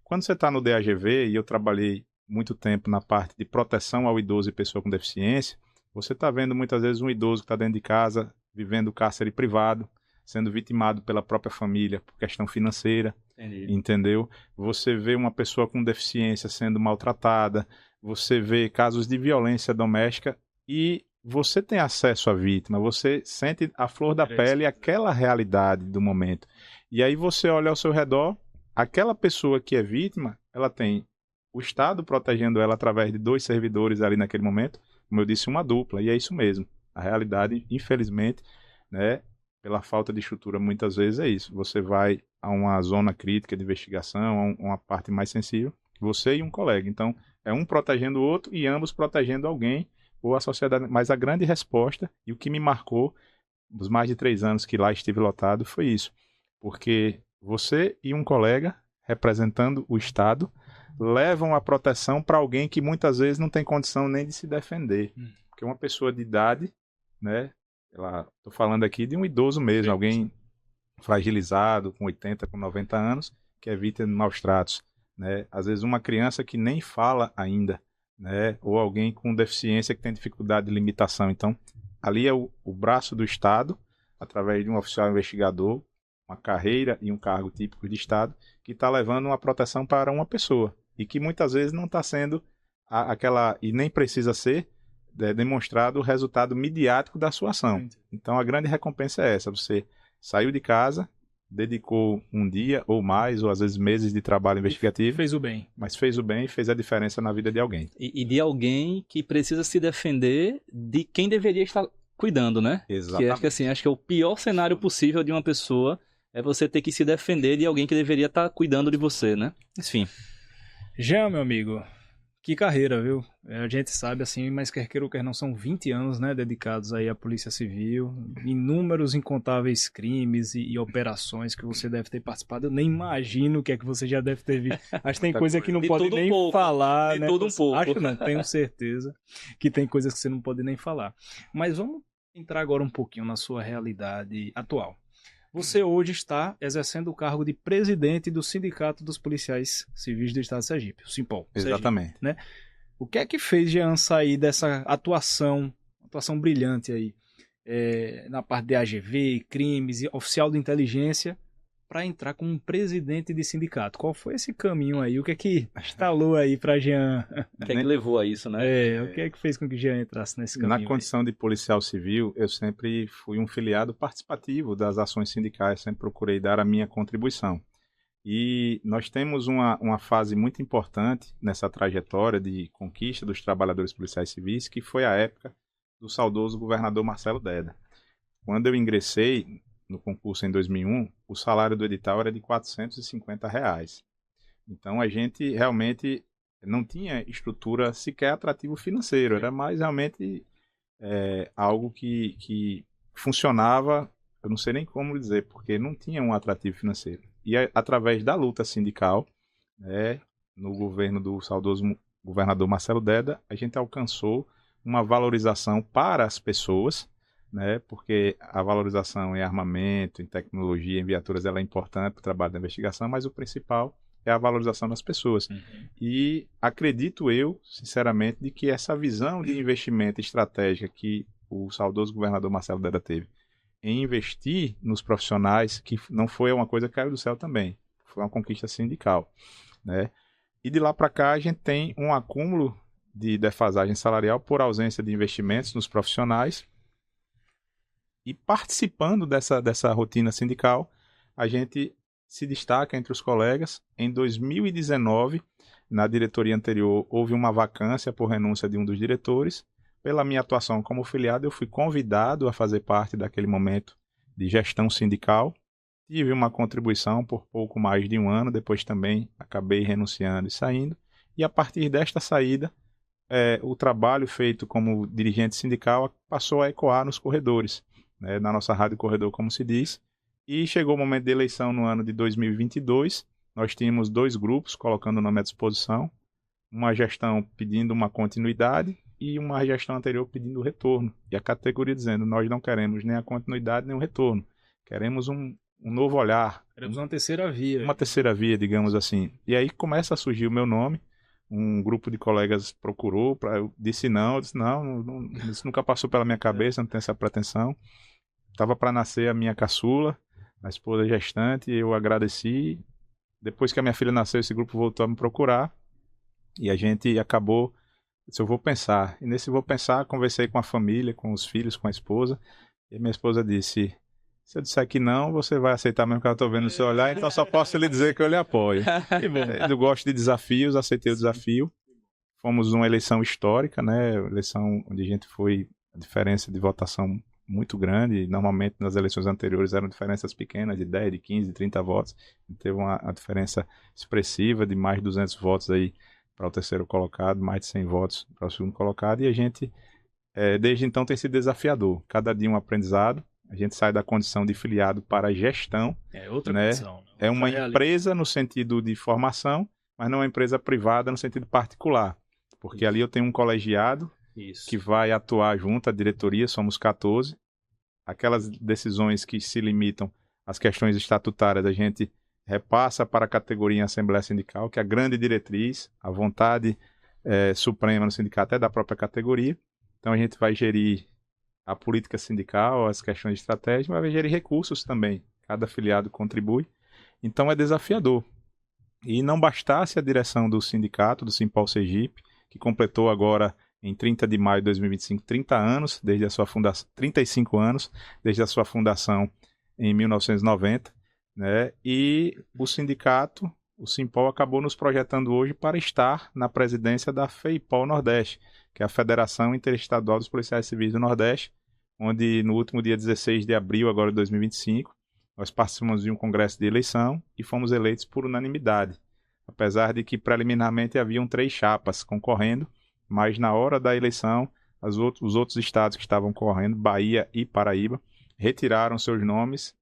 Quando você está no DAGV, e eu trabalhei muito tempo na parte de proteção ao idoso e pessoa com deficiência, você está vendo muitas vezes um idoso que está dentro de casa, vivendo cárcere privado, sendo vitimado pela própria família por questão financeira. Entendi. entendeu? Você vê uma pessoa com deficiência sendo maltratada, você vê casos de violência doméstica e você tem acesso à vítima, você sente a flor da pele aquela realidade do momento. E aí você olha ao seu redor, aquela pessoa que é vítima, ela tem o Estado protegendo ela através de 2 servidores ali naquele momento, como eu disse, uma dupla, e é isso mesmo. A realidade, infelizmente, né, pela falta de estrutura, muitas vezes é isso. Você vai a uma zona crítica de investigação, a uma parte mais sensível, você e um colega. Então, é um protegendo o outro e ambos protegendo alguém ou a sociedade. Mas a grande resposta, e o que me marcou, dos mais de 3 anos que lá estive lotado, foi isso. Porque você e um colega, representando o Estado, levam a proteção para alguém que muitas vezes não tem condição nem de se defender. Porque uma pessoa de idade, né? Estou falando aqui de um idoso mesmo, alguém fragilizado, com 80, com 90 anos, que é vítima de maus tratos, né? Às vezes uma criança que nem fala ainda, né? Ou alguém com deficiência que tem dificuldade de limitação. Então, ali é o braço do Estado, através de um oficial investigador, uma carreira e um cargo típico de Estado, que está levando uma proteção para uma pessoa. E que muitas vezes não está sendo aquela, e nem precisa ser, demonstrado o resultado midiático da sua ação. Então a grande recompensa é essa: você saiu de casa, dedicou um dia ou mais, ou às vezes meses de trabalho investigativo. Fez o bem. Mas fez o bem e fez a diferença na vida de alguém. E de alguém que precisa se defender de quem deveria estar cuidando, né? Exatamente. Que acho que é o pior cenário possível de uma pessoa é você ter que se defender de alguém que deveria estar cuidando de você, né? Enfim. Jean, meu amigo, que carreira, viu? A gente sabe, assim, mas quer queira ou quer não, são 20 anos, né, dedicados aí à Polícia Civil, inúmeros, incontáveis crimes e operações que você deve ter participado. Eu nem imagino o que é que você já deve ter visto. Acho que tem coisa que não pode nem falar, né? De tudo um pouco. Acho não, tenho certeza que tem coisas que você não pode nem falar. Mas vamos entrar agora um pouquinho na sua realidade atual. Você hoje está exercendo o cargo de presidente do Sindicato dos Policiais Civis do Estado de Sergipe, o Simpol. Exatamente. Sergipe, né? O que é que fez Jean sair dessa atuação brilhante aí, na parte de AGV, crimes, oficial de inteligência, para entrar como presidente de sindicato? Qual foi esse caminho aí? O que é que instalou aí para Jean? O que é que levou a isso, né? O que é que fez com que Jean entrasse nesse caminho? Na condição de policial civil, eu sempre fui um filiado participativo das ações sindicais, sempre procurei dar a minha contribuição. E nós temos uma fase muito importante nessa trajetória de conquista dos trabalhadores policiais civis, que foi a época do saudoso governador Marcelo Deda. Quando eu ingressei no concurso em 2001, o salário do edital era de R$450. Então a gente realmente não tinha estrutura sequer atrativo financeiro, era mais realmente algo que funcionava, eu não sei nem como dizer, porque não tinha um atrativo financeiro. E através da luta sindical, né, no governo do saudoso governador Marcelo Deda, a gente alcançou uma valorização para as pessoas, né, porque a valorização em armamento, em tecnologia, em viaturas, ela é importante para o trabalho da investigação, mas o principal é a valorização das pessoas. E acredito eu, sinceramente, de que essa visão de investimento estratégica que o saudoso governador Marcelo Deda teve em investir nos profissionais, que não foi uma coisa que caiu do céu também, foi uma conquista sindical, né? E de lá para cá a gente tem um acúmulo de defasagem salarial por ausência de investimentos nos profissionais. E participando dessa rotina sindical, a gente se destaca entre os colegas. Em 2019, na diretoria anterior, houve uma vacância por renúncia de um dos diretores. Pela minha atuação como filiado, eu fui convidado a fazer parte daquele momento de gestão sindical. Tive uma contribuição por pouco mais de um ano, depois também acabei renunciando e saindo. E a partir desta saída, o trabalho feito como dirigente sindical passou a ecoar nos corredores, né, na nossa rádio corredor, como se diz. E chegou o momento de eleição no ano de 2022. Nós tínhamos 2 grupos colocando o nome à disposição. Uma gestão pedindo uma continuidade e uma gestão anterior pedindo o retorno. E a categoria dizendo: nós não queremos nem a continuidade nem o retorno. Queremos um novo olhar. Queremos uma terceira via. Uma terceira via, digamos assim. E aí começa a surgir o meu nome. Um grupo de colegas procurou, eu disse não, isso nunca passou pela minha cabeça, não tenho essa pretensão. Estava para nascer a minha caçula, a esposa gestante, eu agradeci Depois que a minha filha nasceu, esse grupo voltou a me procurar e a gente acabou, disse, eu vou pensar. E nesse vou pensar, conversei com a família, com os filhos, com a esposa, e a minha esposa disse, se eu disser que não, você vai aceitar mesmo que eu estou vendo no seu olhar, então só posso lhe dizer que eu lhe apoio. Eu gosto de desafios, aceitei o desafio. Fomos numa eleição histórica, né? Eleição onde a gente foi, a diferença de votação muito grande. Normalmente nas eleições anteriores eram diferenças pequenas, de 10, de 15, de 30 votos. Teve uma diferença expressiva de mais de 200 votos aí para o terceiro colocado, mais de 100 votos para o segundo colocado. E a gente, desde então, tem sido desafiador. Cada dia um aprendizado. A gente sai da condição de filiado para a gestão. É outra né? condição. É uma empresa no sentido de formação, mas não é uma empresa privada no sentido particular. Porque ali eu tenho um colegiado que vai atuar junto à diretoria, somos 14. Aquelas decisões que se limitam às questões estatutárias, a gente repassa para a categoria em Assembleia Sindical, que é a grande diretriz, a vontade suprema no sindicato é da própria categoria. Então a gente vai gerir a política sindical, as questões de estratégia, mas vai gerir recursos também. Cada afiliado contribui. Então é desafiador. E não bastasse a direção do sindicato, do Simpol Sergipe, que completou agora em 30 de maio de 2025 30 anos, desde a sua fundação, 35 anos, desde a sua fundação em 1990, né? E o sindicato, o Simpol, acabou nos projetando hoje para estar na presidência da FEIPOL Nordeste, que é a Federação Interestadual dos Policiais Civis do Nordeste, onde no último dia 16 de abril agora de 2025, nós participamos de um congresso de eleição e fomos eleitos por unanimidade. Apesar de que preliminarmente haviam 3 chapas concorrendo, mas na hora da eleição, os outros estados que estavam concorrendo, Bahia e Paraíba, retiraram seus nomes,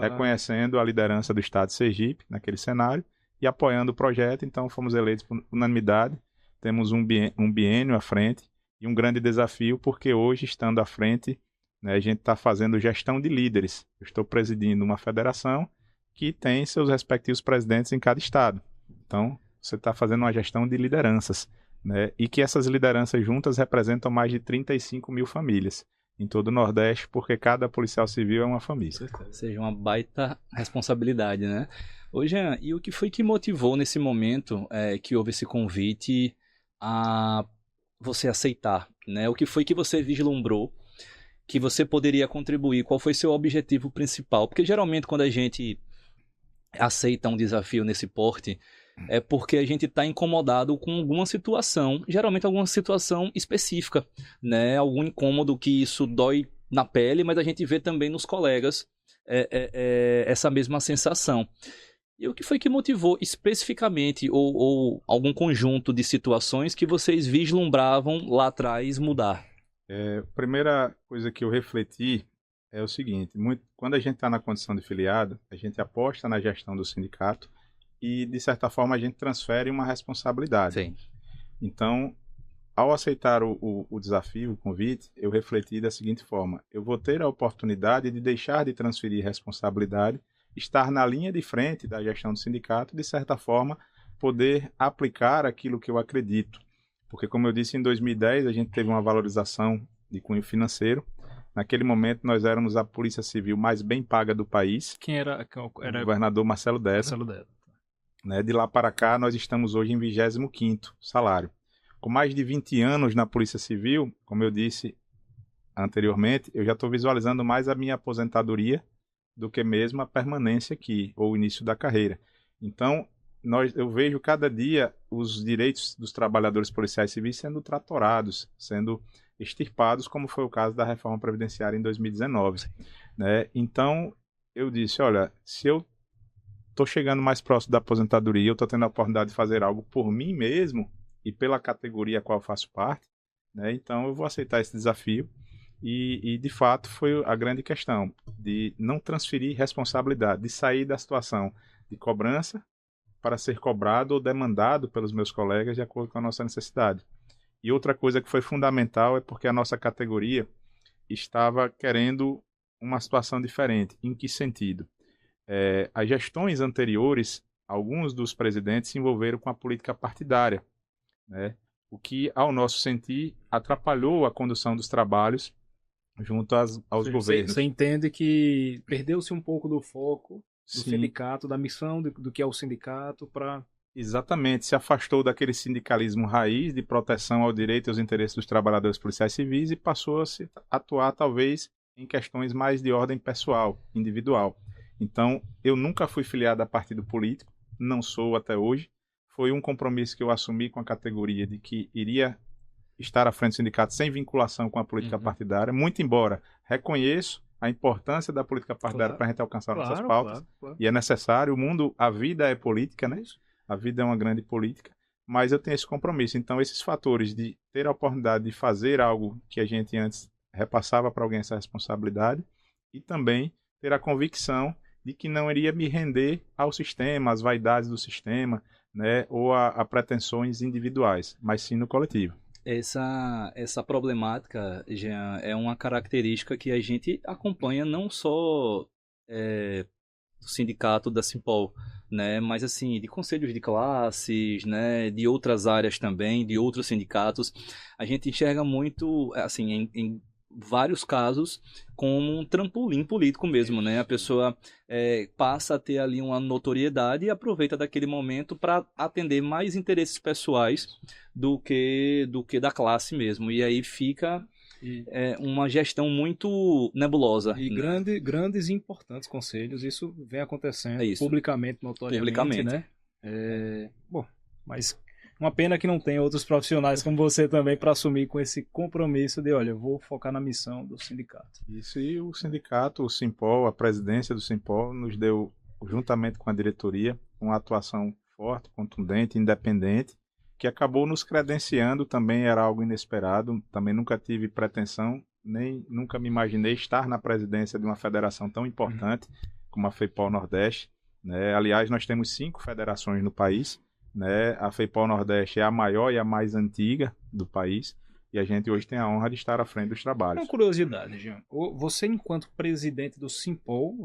reconhecendo a liderança do estado de Sergipe naquele cenário e apoiando o projeto. Então fomos eleitos por unanimidade. Temos um biênio à frente e um grande desafio, porque hoje, estando à frente, né, a gente está fazendo gestão de líderes. Eu estou presidindo uma federação que tem seus respectivos presidentes em cada estado. Então, você está fazendo uma gestão de lideranças, né? E que essas lideranças juntas representam mais de 35 mil famílias em todo o Nordeste, porque cada policial civil é uma família. Ou seja, uma baita responsabilidade, né? Ô Jean, e o que foi que motivou nesse momento que houve esse convite a você aceitar, né? O que foi que você vislumbrou que você poderia contribuir? Qual foi seu objetivo principal? Porque geralmente quando a gente aceita um desafio nesse porte, é porque a gente está incomodado com alguma situação, geralmente alguma situação específica, né? Algum incômodo que isso dói na pele, mas a gente vê também nos colegas essa mesma sensação. E o que foi que motivou especificamente, ou algum conjunto de situações que vocês vislumbravam lá atrás mudar? Primeira coisa que eu refleti é o seguinte, quando a gente está na condição de filiado, a gente aposta na gestão do sindicato e, de certa forma, a gente transfere uma responsabilidade. Sim. Então, ao aceitar o desafio, o convite, eu refleti da seguinte forma, eu vou ter a oportunidade de deixar de transferir responsabilidade, estar na linha de frente da gestão do sindicato, de certa forma, poder aplicar aquilo que eu acredito. Porque, como eu disse, em 2010 a gente teve uma valorização de cunho financeiro. Naquele momento nós éramos a polícia civil mais bem paga do país. Quem era? O governador Marcelo Deda. Né? De lá para cá nós estamos hoje em 25º salário. Com mais de 20 anos na polícia civil, como eu disse anteriormente, eu já estou visualizando mais a minha aposentadoria do que mesmo a permanência aqui, ou o início da carreira. Então, eu vejo cada dia os direitos dos trabalhadores policiais civis sendo tratorados, sendo extirpados, como foi o caso da reforma previdenciária em 2019. Né? Então, eu disse, olha, se eu estou chegando mais próximo da aposentadoria, eu estou tendo a oportunidade de fazer algo por mim mesmo e pela categoria a qual eu faço parte, né? Então eu vou aceitar esse desafio. E, de fato, foi a grande questão de não transferir responsabilidade, de sair da situação de cobrança para ser cobrado ou demandado pelos meus colegas de acordo com a nossa necessidade. E outra coisa que foi fundamental é porque a nossa categoria estava querendo uma situação diferente. Em que sentido? As gestões anteriores, alguns dos presidentes se envolveram com a política partidária, né? O que, ao nosso sentir, atrapalhou a condução dos trabalhos junto aos governos. Você entende que perdeu-se um pouco do foco Sim. sindicato, da missão do que é o sindicato para... Exatamente, se afastou daquele sindicalismo raiz de proteção ao direito e aos interesses dos trabalhadores policiais civis e passou a se atuar, talvez, em questões mais de ordem pessoal, individual. Então, eu nunca fui filiado a partido político, não sou até hoje. Foi um compromisso que eu assumi com a categoria de que iria estar à frente do sindicato sem vinculação com a política partidária, muito embora reconheço a importância da política partidária para a gente alcançar nossas pautas, e é necessário, o mundo, a vida é política, né? A vida é uma grande política, mas eu tenho esse compromisso. Então, esses fatores de ter a oportunidade de fazer algo que a gente antes repassava para alguém essa responsabilidade, e também ter a convicção de que não iria me render ao sistema, às vaidades do sistema, né, ou a pretensões individuais, mas sim no coletivo. Essa problemática, Jean, é uma característica que a gente acompanha não só do sindicato da Simpol, né, mas assim, de conselhos de classes, né, de outras áreas também, de outros sindicatos. A gente enxerga muito, assim, em vários casos, como um trampolim político mesmo, né? A pessoa passa a ter ali uma notoriedade e aproveita daquele momento para atender mais interesses pessoais do que da classe mesmo. E aí fica uma gestão muito nebulosa. E grandes e importantes conselhos, isso vem acontecendo publicamente, notoriamente, né? Bom, mas uma pena que não tem outros profissionais como você também para assumir com esse compromisso de, olha, eu vou focar na missão do sindicato. Isso, e o sindicato, o Simpol, a presidência do Simpol, nos deu, juntamente com a diretoria, uma atuação forte, contundente, independente, que acabou nos credenciando, também era algo inesperado, também nunca tive pretensão, nem nunca me imaginei estar na presidência de uma federação tão importante como a FEIPOL Nordeste, né? Aliás, nós temos 5 federações no país, né? A FEIPOL Nordeste é a maior e a mais antiga do país, e a gente hoje tem a honra de estar à frente dos trabalhos. Uma curiosidade, Jean. Você, enquanto presidente do Simpol,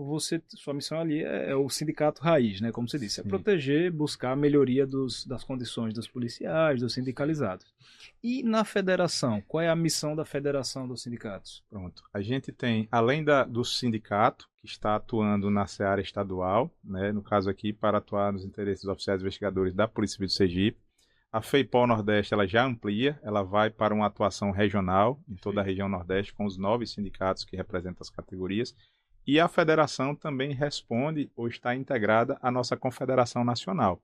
sua missão ali é o sindicato raiz, né? Como você disse, é proteger, buscar a melhoria das condições dos policiais, dos sindicalizados. E na federação, qual é a missão da federação dos sindicatos? Pronto. A gente tem, além do sindicato, que está atuando na seara estadual, né? No caso aqui, para atuar nos interesses dos oficiais investigadores da Polícia Civil do Sergipe, a FEIPOL Nordeste ela já amplia, ela vai para uma atuação regional em toda a região Nordeste, com os 9 sindicatos que representam as categorias. E a federação também responde ou está integrada à nossa Confederação Nacional.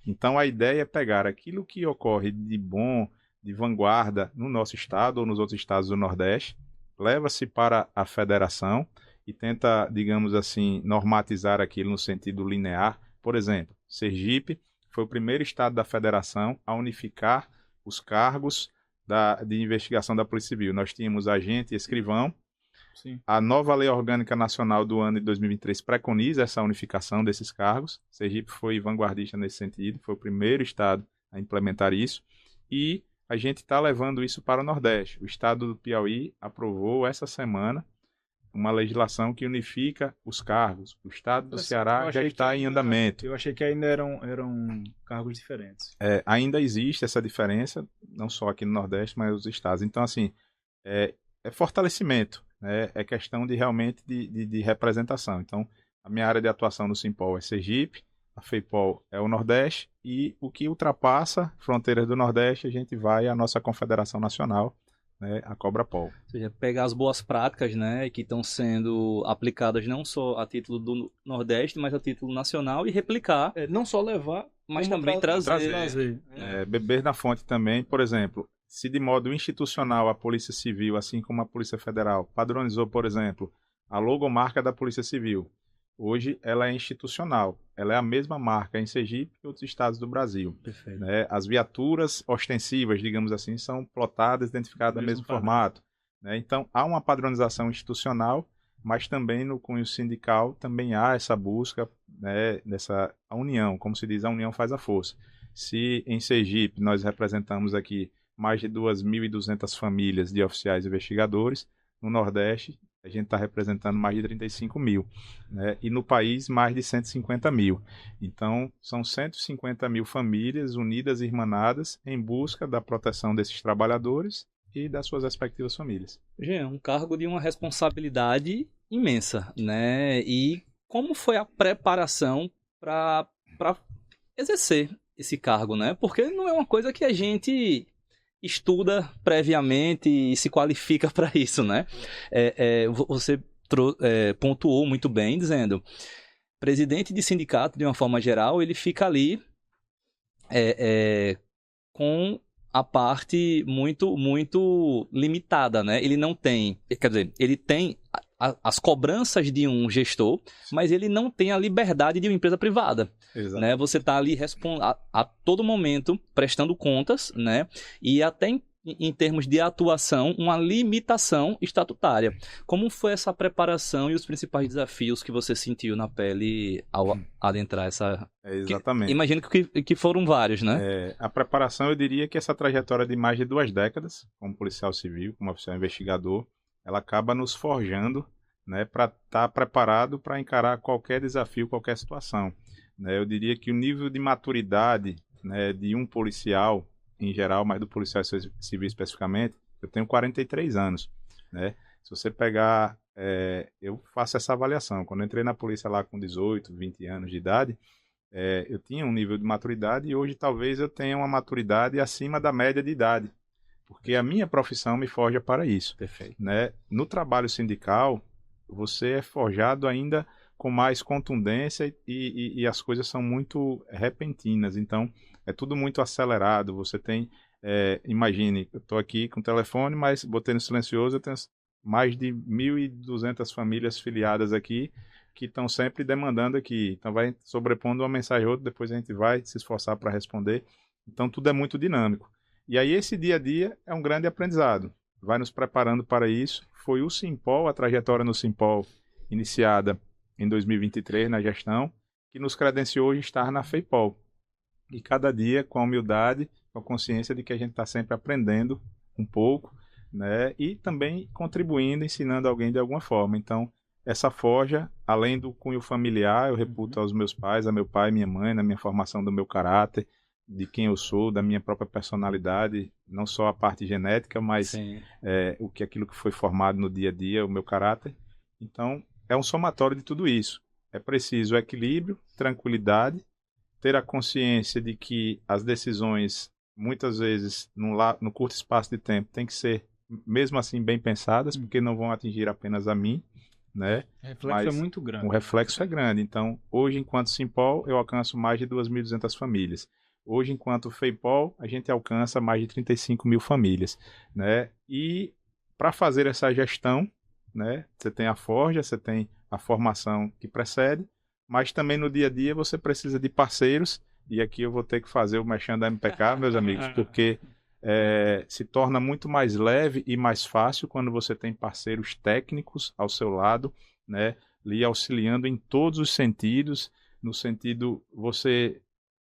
Então a ideia é pegar aquilo que ocorre de bom, de vanguarda no nosso estado ou nos outros estados do Nordeste, leva-se para a federação e tenta, digamos assim, normatizar aquilo no sentido linear. Por exemplo, Sergipe foi o primeiro estado da federação a unificar os cargos de investigação da Polícia Civil. Nós tínhamos agente e escrivão. Sim. A nova Lei Orgânica Nacional do ano de 2023 preconiza essa unificação desses cargos. Sergipe foi vanguardista nesse sentido, foi o primeiro estado a implementar isso. E a gente está levando isso para o Nordeste. O estado do Piauí aprovou essa semana uma legislação que unifica os cargos. O estado do Ceará já está em andamento. Eu achei que ainda eram cargos diferentes. Ainda existe essa diferença, não só aqui no Nordeste, mas nos estados. Então, assim, é fortalecimento, né? É questão de realmente de representação. Então, a minha área de atuação no Simpol é Sergipe, a FEIPOL é o Nordeste, e o que ultrapassa fronteiras do Nordeste, a gente vai à nossa Confederação Nacional, né, a Cobrapol. Ou seja, pegar as boas práticas, né, que estão sendo aplicadas não só a título do Nordeste, mas a título nacional e replicar. Não só levar, mas também trazer. Beber na fonte também. Por exemplo, se de modo institucional a Polícia Civil, assim como a Polícia Federal, padronizou, por exemplo, a logomarca da Polícia Civil, hoje ela é institucional. Ela é a mesma marca em Sergipe e outros estados do Brasil. Perfeito. Né? As viaturas ostensivas, digamos assim, são plotadas, identificadas no mesmo formato. Né? Então, há uma padronização institucional, mas também no cunho sindical também há essa busca, né, dessa a união. Como se diz, a união faz a força. Se em Sergipe nós representamos aqui mais de 2.200 famílias de oficiais investigadores, no Nordeste a gente está representando mais de 35 mil, né? E no país mais de 150 mil. Então, são 150 mil famílias unidas e irmanadas em busca da proteção desses trabalhadores e das suas respectivas famílias. Jean, um cargo de uma responsabilidade imensa, né? E como foi a preparação para exercer esse cargo, né? Porque não é uma coisa que a gente estuda previamente e se qualifica para isso, né? Você pontuou muito bem, dizendo, presidente de sindicato, de uma forma geral, ele fica ali com a parte muito, muito limitada, né? Ele não tem, quer dizer, ele tem as cobranças de um gestor, mas ele não tem a liberdade de uma empresa privada. Exato. Né? Você está ali a todo momento prestando contas, né? E até em termos de atuação, uma limitação estatutária. Como foi essa preparação e os principais desafios que você sentiu na pele ao adentrar essa... Exatamente. Imagino que foram vários, né? A preparação, eu diria que essa trajetória de mais de 2 décadas, como policial civil, como oficial investigador, ela acaba nos forjando, né, para estar preparado para encarar qualquer desafio, qualquer situação. Né? Eu diria que o nível de maturidade, né, de um policial, em geral, mas do policial civil especificamente, eu tenho 43 anos. Né? Se você pegar, eu faço essa avaliação. Quando eu entrei na polícia lá com 18, 20 anos de idade, eu tinha um nível de maturidade e hoje talvez eu tenha uma maturidade acima da média de idade. Porque a minha profissão me forja para isso. Perfeito. Né? No trabalho sindical, você é forjado ainda com mais contundência e as coisas são muito repentinas. Então, é tudo muito acelerado. Você tem, imagine, eu estou aqui com o telefone, mas botei no silencioso, eu tenho mais de 1.200 famílias filiadas aqui que estão sempre demandando aqui. Então, vai sobrepondo uma mensagem ou outra, depois a gente vai se esforçar para responder. Então, tudo é muito dinâmico. E aí esse dia a dia é um grande aprendizado. Vai nos preparando para isso. Foi o Simpol, a trajetória no Simpol, iniciada em 2023 na gestão, que nos credenciou hoje estar na FEIPOL. E cada dia com a humildade, com a consciência de que a gente está sempre aprendendo um pouco, né? E também contribuindo, ensinando alguém de alguma forma. Então, essa forja, além do cunho familiar, eu reputo aos meus pais, a meu pai e minha mãe, na minha formação do meu caráter, de quem eu sou, da minha própria personalidade, não só a parte genética, mas aquilo que foi formado no dia a dia, o meu caráter. Então, é um somatório de tudo isso. É preciso equilíbrio, tranquilidade, ter a consciência de que as decisões, muitas vezes, no curto espaço de tempo, têm que ser, mesmo assim, bem pensadas, porque não vão atingir apenas a mim, né? O reflexo é muito grande. O reflexo é grande. Então, hoje, enquanto Simpol, eu alcanço mais de 2.200 famílias. Hoje, enquanto FEIPOL, a gente alcança mais de 35 mil famílias, né? E para fazer essa gestão, né, você tem a forja, você tem a formação que precede, mas também no dia a dia você precisa de parceiros, e aqui eu vou ter que fazer o merchan da MPK, meus amigos, porque se torna muito mais leve e mais fácil quando você tem parceiros técnicos ao seu lado, né, lhe auxiliando em todos os sentidos, no sentido,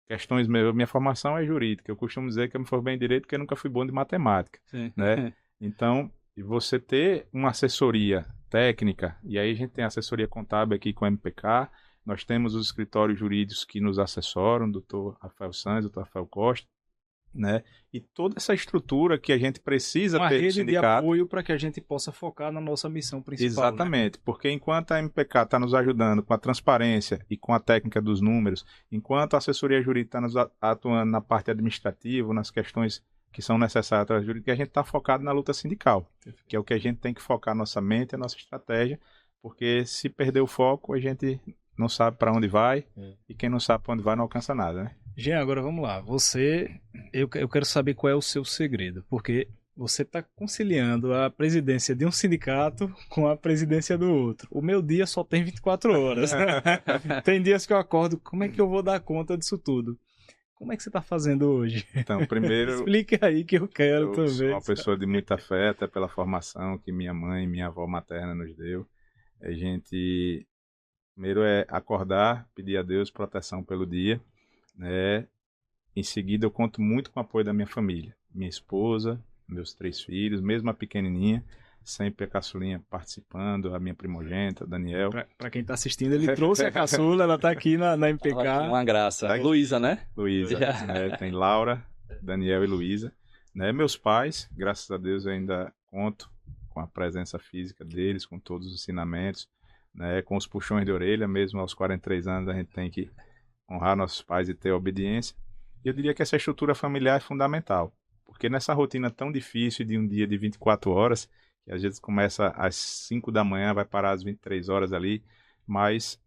questões, minha formação é jurídica, eu costumo dizer que eu me formei em direito porque eu nunca fui bom de matemática, né? Então, você ter uma assessoria técnica, e aí a gente tem assessoria contábil aqui com a MPK, nós temos os escritórios jurídicos que nos assessoram, doutor Rafael Sanz, doutor Rafael Costa, né? E toda essa estrutura que a gente precisa ter no sindicato. Uma rede de apoio para que a gente possa focar na nossa missão principal. Exatamente, né? Porque enquanto a MPK está nos ajudando com a transparência e com a técnica dos números, enquanto a assessoria jurídica está nos atuando na parte administrativa, nas questões que são necessárias para a jurídica, a gente está focado na luta sindical, que é o que a gente tem que focar nossa mente, a nossa estratégia, porque se perder o foco, a gente não sabe para onde vai, e quem não sabe para onde vai não alcança nada, né? Jean, agora vamos lá. Eu quero saber qual é o seu segredo, porque você está conciliando a presidência de um sindicato com a presidência do outro. O meu dia só tem 24 horas. Tem dias que eu acordo, como é que eu vou dar conta disso tudo? Como é que você está fazendo hoje? Então, primeiro... Explique aí que eu quero também. Eu sou uma pessoa de muita fé, até pela formação que minha mãe e minha avó materna nos deu. A gente, primeiro é acordar, pedir a Deus proteção pelo dia, né? Em seguida, eu conto muito com o apoio da minha família. Minha esposa, meus 3 filhos, mesmo a pequenininha, sempre a caçulinha participando, a minha primogênita, Daniel. Para quem está assistindo, ele trouxe a caçula, ela está aqui na MPK. Uma graça. Luísa, né? Luísa, né? Tem Laura, Daniel e Luísa. Né? Meus pais, graças a Deus, eu ainda conto com a presença física deles, com todos os ensinamentos. né, com os puxões de orelha, mesmo aos 43 anos a gente tem que honrar nossos pais e ter obediência. E eu diria que essa estrutura familiar é fundamental, porque nessa rotina tão difícil de um dia de 24 horas, que às vezes começa às 5 da manhã, vai parar às 23 horas ali, mas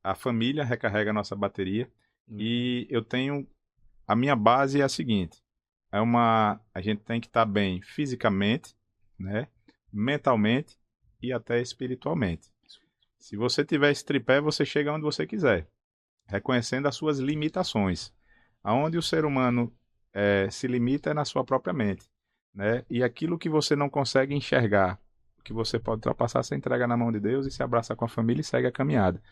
a família recarrega a nossa bateria. E eu tenho... A minha base é a seguinte, a gente tem que estar bem fisicamente, né, mentalmente e até espiritualmente. Se você tiver esse tripé, você chega onde você quiser, reconhecendo as suas limitações. Aonde o ser humano se limita é na sua própria mente, né? E aquilo que você não consegue enxergar, que você pode ultrapassar, você entrega na mão de Deus e se abraça com a família e segue a caminhada,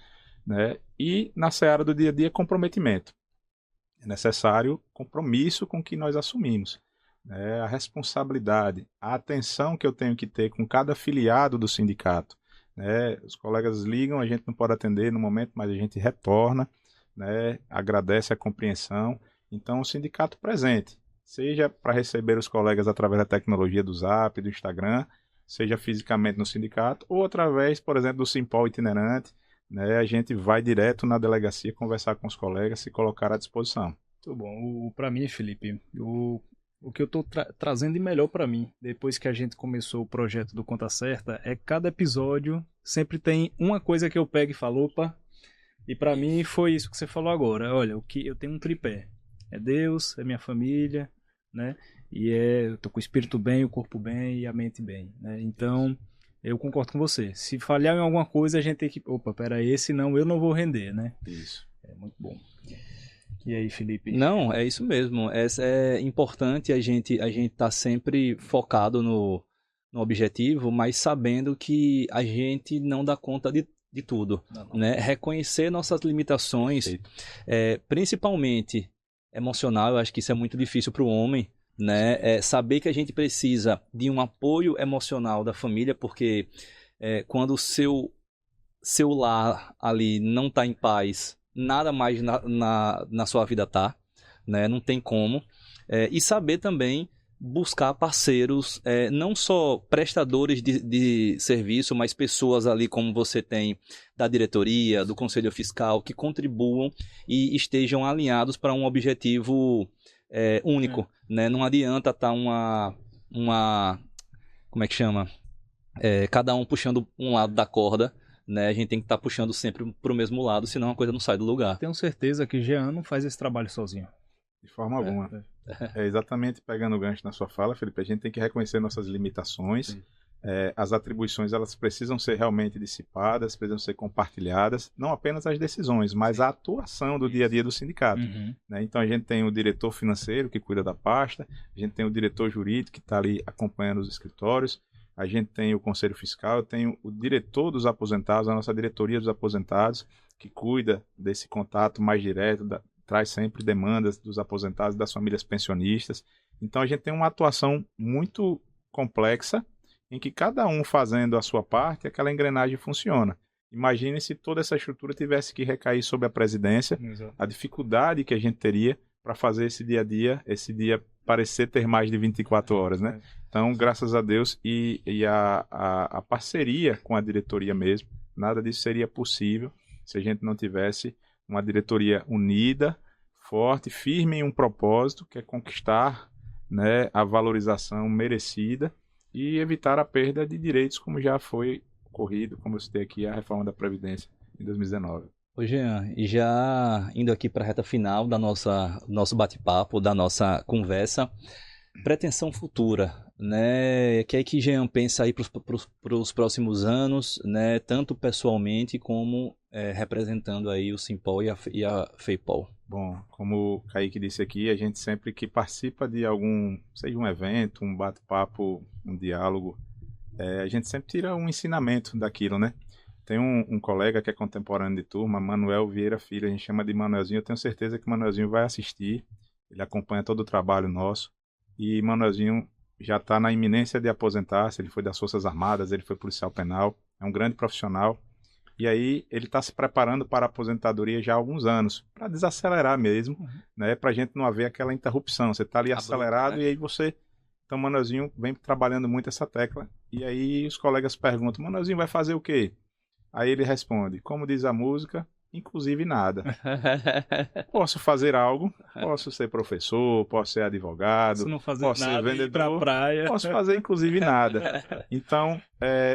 né? E na seara do dia a dia, comprometimento. É necessário compromisso com o que nós assumimos, né? A responsabilidade, a atenção que eu tenho que ter com cada afiliado do sindicato, né? Os colegas ligam, a gente não pode atender no momento, mas a gente retorna, né? Agradece a compreensão. Então, o sindicato presente, seja para receber os colegas através da tecnologia do Zap, do Instagram, seja fisicamente no sindicato, ou através, por exemplo, do Simpol itinerante, né? A gente vai direto na delegacia conversar com os colegas, se colocar à disposição. Muito bom. Para mim, Felipe, o que eu estou trazendo de melhor para mim, depois que a gente começou o projeto do Conta Certa, é que cada episódio sempre tem uma coisa que eu pego e falo, opa, e para mim foi isso que você falou agora. Olha, o que eu tenho um tripé. É Deus, é minha família, né? E eu tô com o espírito bem, o corpo bem e a mente bem, né? Então, eu concordo com você. Se falhar em alguma coisa, a gente tem que... Opa, peraí, senão eu não vou render, né? Isso. É muito bom. E aí, Felipe? Não, é isso mesmo. É importante a gente tá sempre focado no objetivo, mas sabendo que a gente não dá conta de tudo, Não. né? Reconhecer nossas limitações, principalmente emocional, eu acho que isso é muito difícil para o homem, né? Saber que a gente precisa de um apoio emocional da família, porque quando o seu lar ali não está em paz, nada mais na sua vida tá, né? Não tem como. E saber também buscar parceiros, não só prestadores de serviço, mas pessoas ali como você tem da diretoria, do Conselho Fiscal, que contribuam e estejam alinhados para um objetivo único, né? Não adianta estar como é que chama? Cada um puxando um lado da corda, né? A gente tem que estar puxando sempre para o mesmo lado, senão a coisa não sai do lugar. Tenho certeza que Jean não faz esse trabalho sozinho. De forma alguma. É exatamente pegando o gancho na sua fala, Felipe, a gente tem que reconhecer nossas limitações. As atribuições, elas precisam ser realmente dissipadas, precisam ser compartilhadas, não apenas as decisões, mas a atuação do dia a dia do sindicato. Né? Então a gente tem o diretor financeiro que cuida da pasta, a gente tem o diretor jurídico que está ali acompanhando os escritórios, a gente tem o Conselho Fiscal, eu tenho o diretor dos aposentados, a nossa diretoria dos aposentados, que cuida desse contato mais direto, traz sempre demandas dos aposentados e das famílias pensionistas. Então a gente tem uma atuação muito complexa, em que cada um fazendo a sua parte, aquela engrenagem funciona. Imagine se toda essa estrutura tivesse que recair sobre a presidência, a dificuldade que a gente teria para fazer esse dia parecer ter mais de 24 horas, né? Então, graças a Deus e a parceria com a diretoria mesmo, nada disso seria possível se a gente não tivesse uma diretoria unida, forte, firme em um propósito, que é conquistar, né, a valorização merecida e evitar a perda de direitos, como já foi ocorrido, como eu citei aqui, a reforma da Previdência em 2019. Ô Jean, e já indo aqui para a reta final da nosso bate-papo, da nossa conversa, pretensão futura, né? O que é que Jean pensa aí para os próximos anos, né? Tanto pessoalmente como representando aí o Simpol e a FEIPOL? Bom, como o Kaique disse aqui, a gente sempre que participa de seja um evento, um bate-papo, um diálogo, a gente sempre tira um ensinamento daquilo, né? Tem um colega que é contemporâneo de turma, Manuel Vieira Filho, a gente chama de Manuelzinho, eu tenho certeza que o Manuelzinho vai assistir, ele acompanha todo o trabalho nosso, e Manuelzinho já está na iminência de aposentar-se, ele foi das Forças Armadas, ele foi policial penal, é um grande profissional, e aí ele está se preparando para a aposentadoria já há alguns anos, para desacelerar mesmo, né, para a gente não haver aquela interrupção, você está ali acelerado, né? E aí você... Então o Manuelzinho vem trabalhando muito essa tecla, e aí os colegas perguntam, Manuelzinho vai fazer o quê? Aí ele responde, como diz a música, inclusive nada. Posso fazer algo, posso ser professor, posso ser advogado, Se não fazer posso ser nada, ir pra vendedor, praia. posso fazer inclusive nada. Então,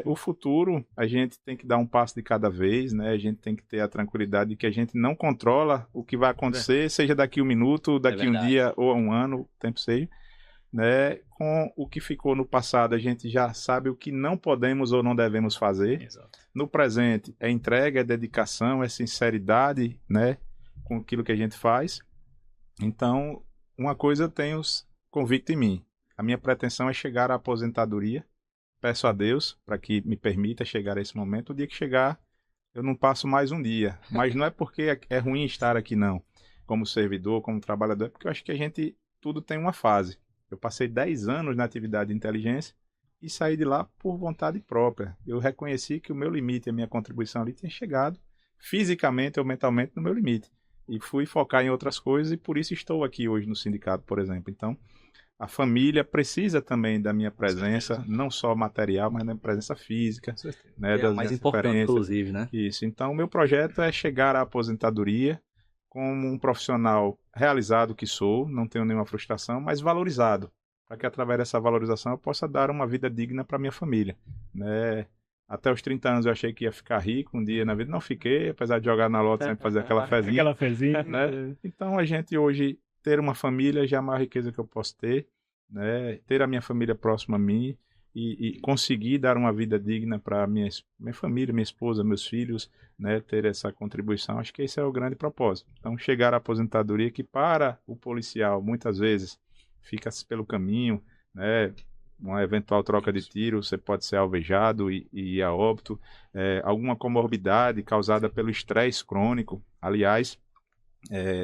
o futuro, a gente tem que dar um passo de cada vez, né? A gente tem que ter a tranquilidade de que a gente não controla o que vai acontecer, seja daqui um minuto, daqui um dia ou um ano, o tempo seja. Né? Com o que ficou no passado, a gente já sabe o que não podemos ou não devemos fazer. Exato. No presente, é entrega, é dedicação, é sinceridade, né? Com aquilo que a gente faz. Então, uma coisa eu tenho convicto em mim. A minha pretensão é chegar à aposentadoria. Peço a Deus para que me permita chegar a esse momento. O dia que chegar, eu não passo mais um dia. Mas não é porque é ruim estar aqui, não. Como servidor, como trabalhador, é porque eu acho que a gente, tudo tem uma fase. Eu passei 10 anos na atividade de inteligência e saí de lá por vontade própria. Eu reconheci que o meu limite, a minha contribuição ali tinha chegado fisicamente ou mentalmente no meu limite. E fui focar em outras coisas e por isso estou aqui hoje no sindicato, por exemplo. Então, a família precisa também da minha presença, não só material, mas da presença física. Né, é o mais importante, inclusive, né? Isso. Então, o meu projeto é chegar à aposentadoria como um profissional realizado que sou, não tenho nenhuma frustração, mas valorizado, para que através dessa valorização eu possa dar uma vida digna para minha família, né? Até os 30 anos eu achei que ia ficar rico um dia na vida, não fiquei, apesar de jogar na lota sempre fazer aquela fezinha. Aquela fezinha, né? Então a gente hoje ter uma família já é a maior riqueza que eu posso ter, né? Ter a minha família próxima a mim e conseguir dar uma vida digna para minha família, minha esposa, meus filhos, né, ter essa contribuição, acho que esse é o grande propósito. Então, chegar à aposentadoria que para o policial, muitas vezes, fica pelo caminho, né, uma eventual troca de tiro, você pode ser alvejado e ir a óbito, alguma comorbidade causada pelo estresse crônico. Aliás,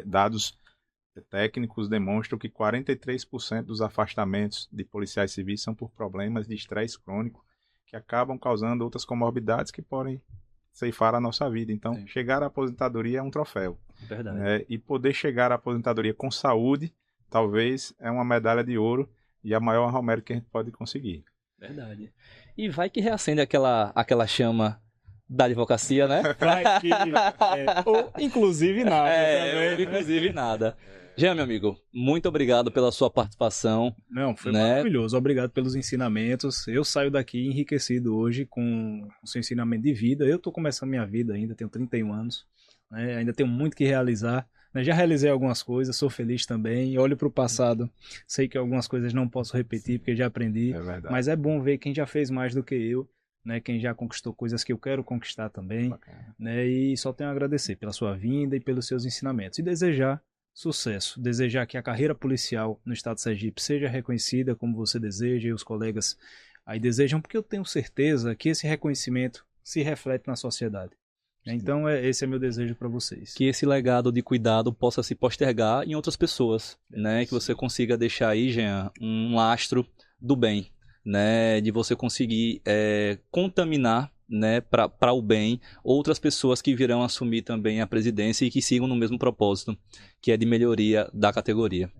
dados técnicos demonstram que 43% dos afastamentos de policiais civis são por problemas de estresse crônico, que acabam causando outras comorbidades que podem ceifar a nossa vida. Então, sim, chegar à aposentadoria é um troféu. Verdade. E poder chegar à aposentadoria com saúde, talvez é uma medalha de ouro e a maior honra ao mérito que a gente pode conseguir. Verdade. E vai que reacende aquela chama da advocacia, né? Vai que... ou inclusive nada. Também, inclusive nada. Jean, meu amigo, muito obrigado pela sua participação. Não, foi maravilhoso. Obrigado pelos ensinamentos. Eu saio daqui enriquecido hoje com o seu ensinamento de vida. Eu estou começando minha vida ainda, tenho 31 anos. Né? Ainda tenho muito que realizar. Né? Já realizei algumas coisas, sou feliz também. Olho para o passado, sei que algumas coisas não posso repetir porque já aprendi. É verdade. Mas é bom ver quem já fez mais do que eu. Né, quem já conquistou coisas que eu quero conquistar também. Né? E só tenho a agradecer pela sua vinda e pelos seus ensinamentos. E desejar sucesso, desejar que a carreira policial no estado de Sergipe seja reconhecida como você deseja e os colegas aí desejam, porque eu tenho certeza que esse reconhecimento se reflete na sociedade. Sim. Então esse é meu desejo para vocês. Que esse legado de cuidado possa se postergar em outras pessoas, né? Que você consiga deixar aí, Jean, um lastro do bem, né? De você conseguir contaminar, né, para o bem, outras pessoas que virão assumir também a presidência e que sigam no mesmo propósito, que é de melhoria da categoria.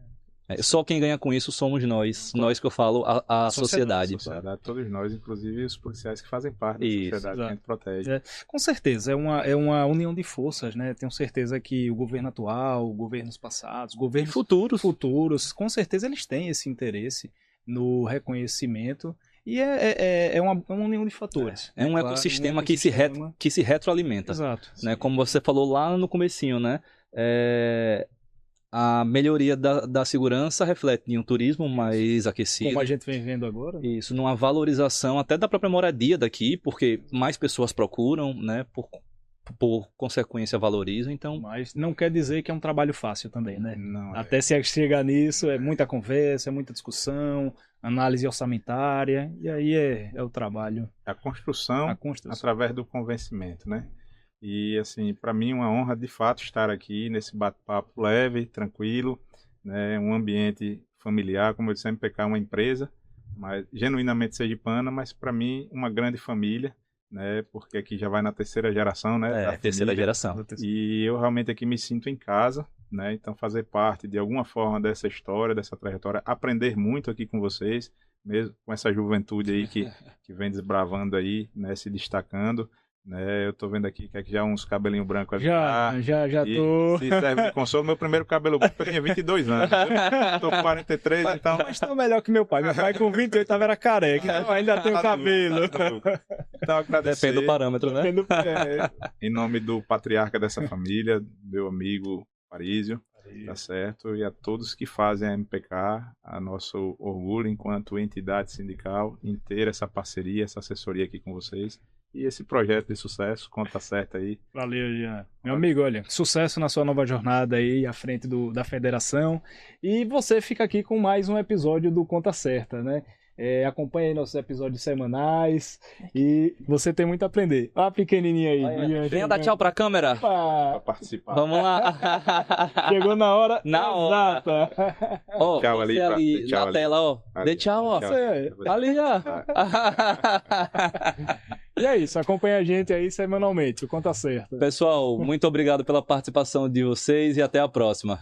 Só quem ganha com isso somos nós que eu falo, a sociedade. Todos nós, inclusive os policiais que fazem parte da sociedade que a gente protege. Com certeza, é uma união de forças, né? Tenho certeza que o governo atual, governos passados, governos futuros, com certeza eles têm esse interesse no reconhecimento. E é uma união de fatores. É um ecossistema que se retroalimenta. Exato. Né? Como você falou lá no comecinho, né? A melhoria da segurança reflete em um turismo mais aquecido. Como a gente vem vendo agora. Isso, numa valorização até da própria moradia daqui, porque mais pessoas procuram, né? Por consequência valorizam, então... Mas não quer dizer que é um trabalho fácil também, né? Não, até se chegar nisso, é muita conversa, é muita discussão, análise orçamentária, e aí é o trabalho. A construção através do convencimento, né? E, assim, para mim, uma honra, de fato, estar aqui nesse bate-papo leve, tranquilo, né? Um ambiente familiar, como eu disse, a MPK é uma empresa, mas genuinamente sergipana, mas, para mim, uma grande família, né? Porque aqui já vai na terceira geração, né? Terceira geração. E eu realmente aqui me sinto em casa, né? Então, fazer parte, de alguma forma, dessa história, dessa trajetória, aprender muito aqui com vocês, mesmo com essa juventude aí que vem desbravando aí, né? Se destacando. né? Eu tô vendo aqui que já uns cabelinhos brancos ali. Já E tô. se serve de consolo, meu primeiro cabelo branco eu tinha 22 anos. Eu tô com 43, então... Mas tô melhor que meu pai. Meu pai com 28 era careca, então ainda tenho cabelo. Então, agradecer. Depende do parâmetro, né? Em nome do patriarca dessa família, meu amigo Parísio, tá certo? E a todos que fazem a MPK, a nosso orgulho enquanto entidade sindical, em ter essa parceria, essa assessoria aqui com vocês. E esse projeto de sucesso, conta certa aí. Valeu, Jean. Meu amigo, olha, sucesso na sua nova jornada aí à frente da federação. E você fica aqui com mais um episódio do Conta Certa, né? Acompanhe aí nossos episódios semanais e você tem muito a aprender. Ó a pequenininha aí. Venha dar tchau pra câmera. Para participar. Vamos lá. Chegou na hora Na hora. exata. Ó, Tchau ali, ali tchau na ali. tela, ó. Dê tchau, ó. Ali já. E é isso, acompanha a gente aí semanalmente, o Conta Certa. Pessoal, muito obrigado pela participação de vocês e até a próxima.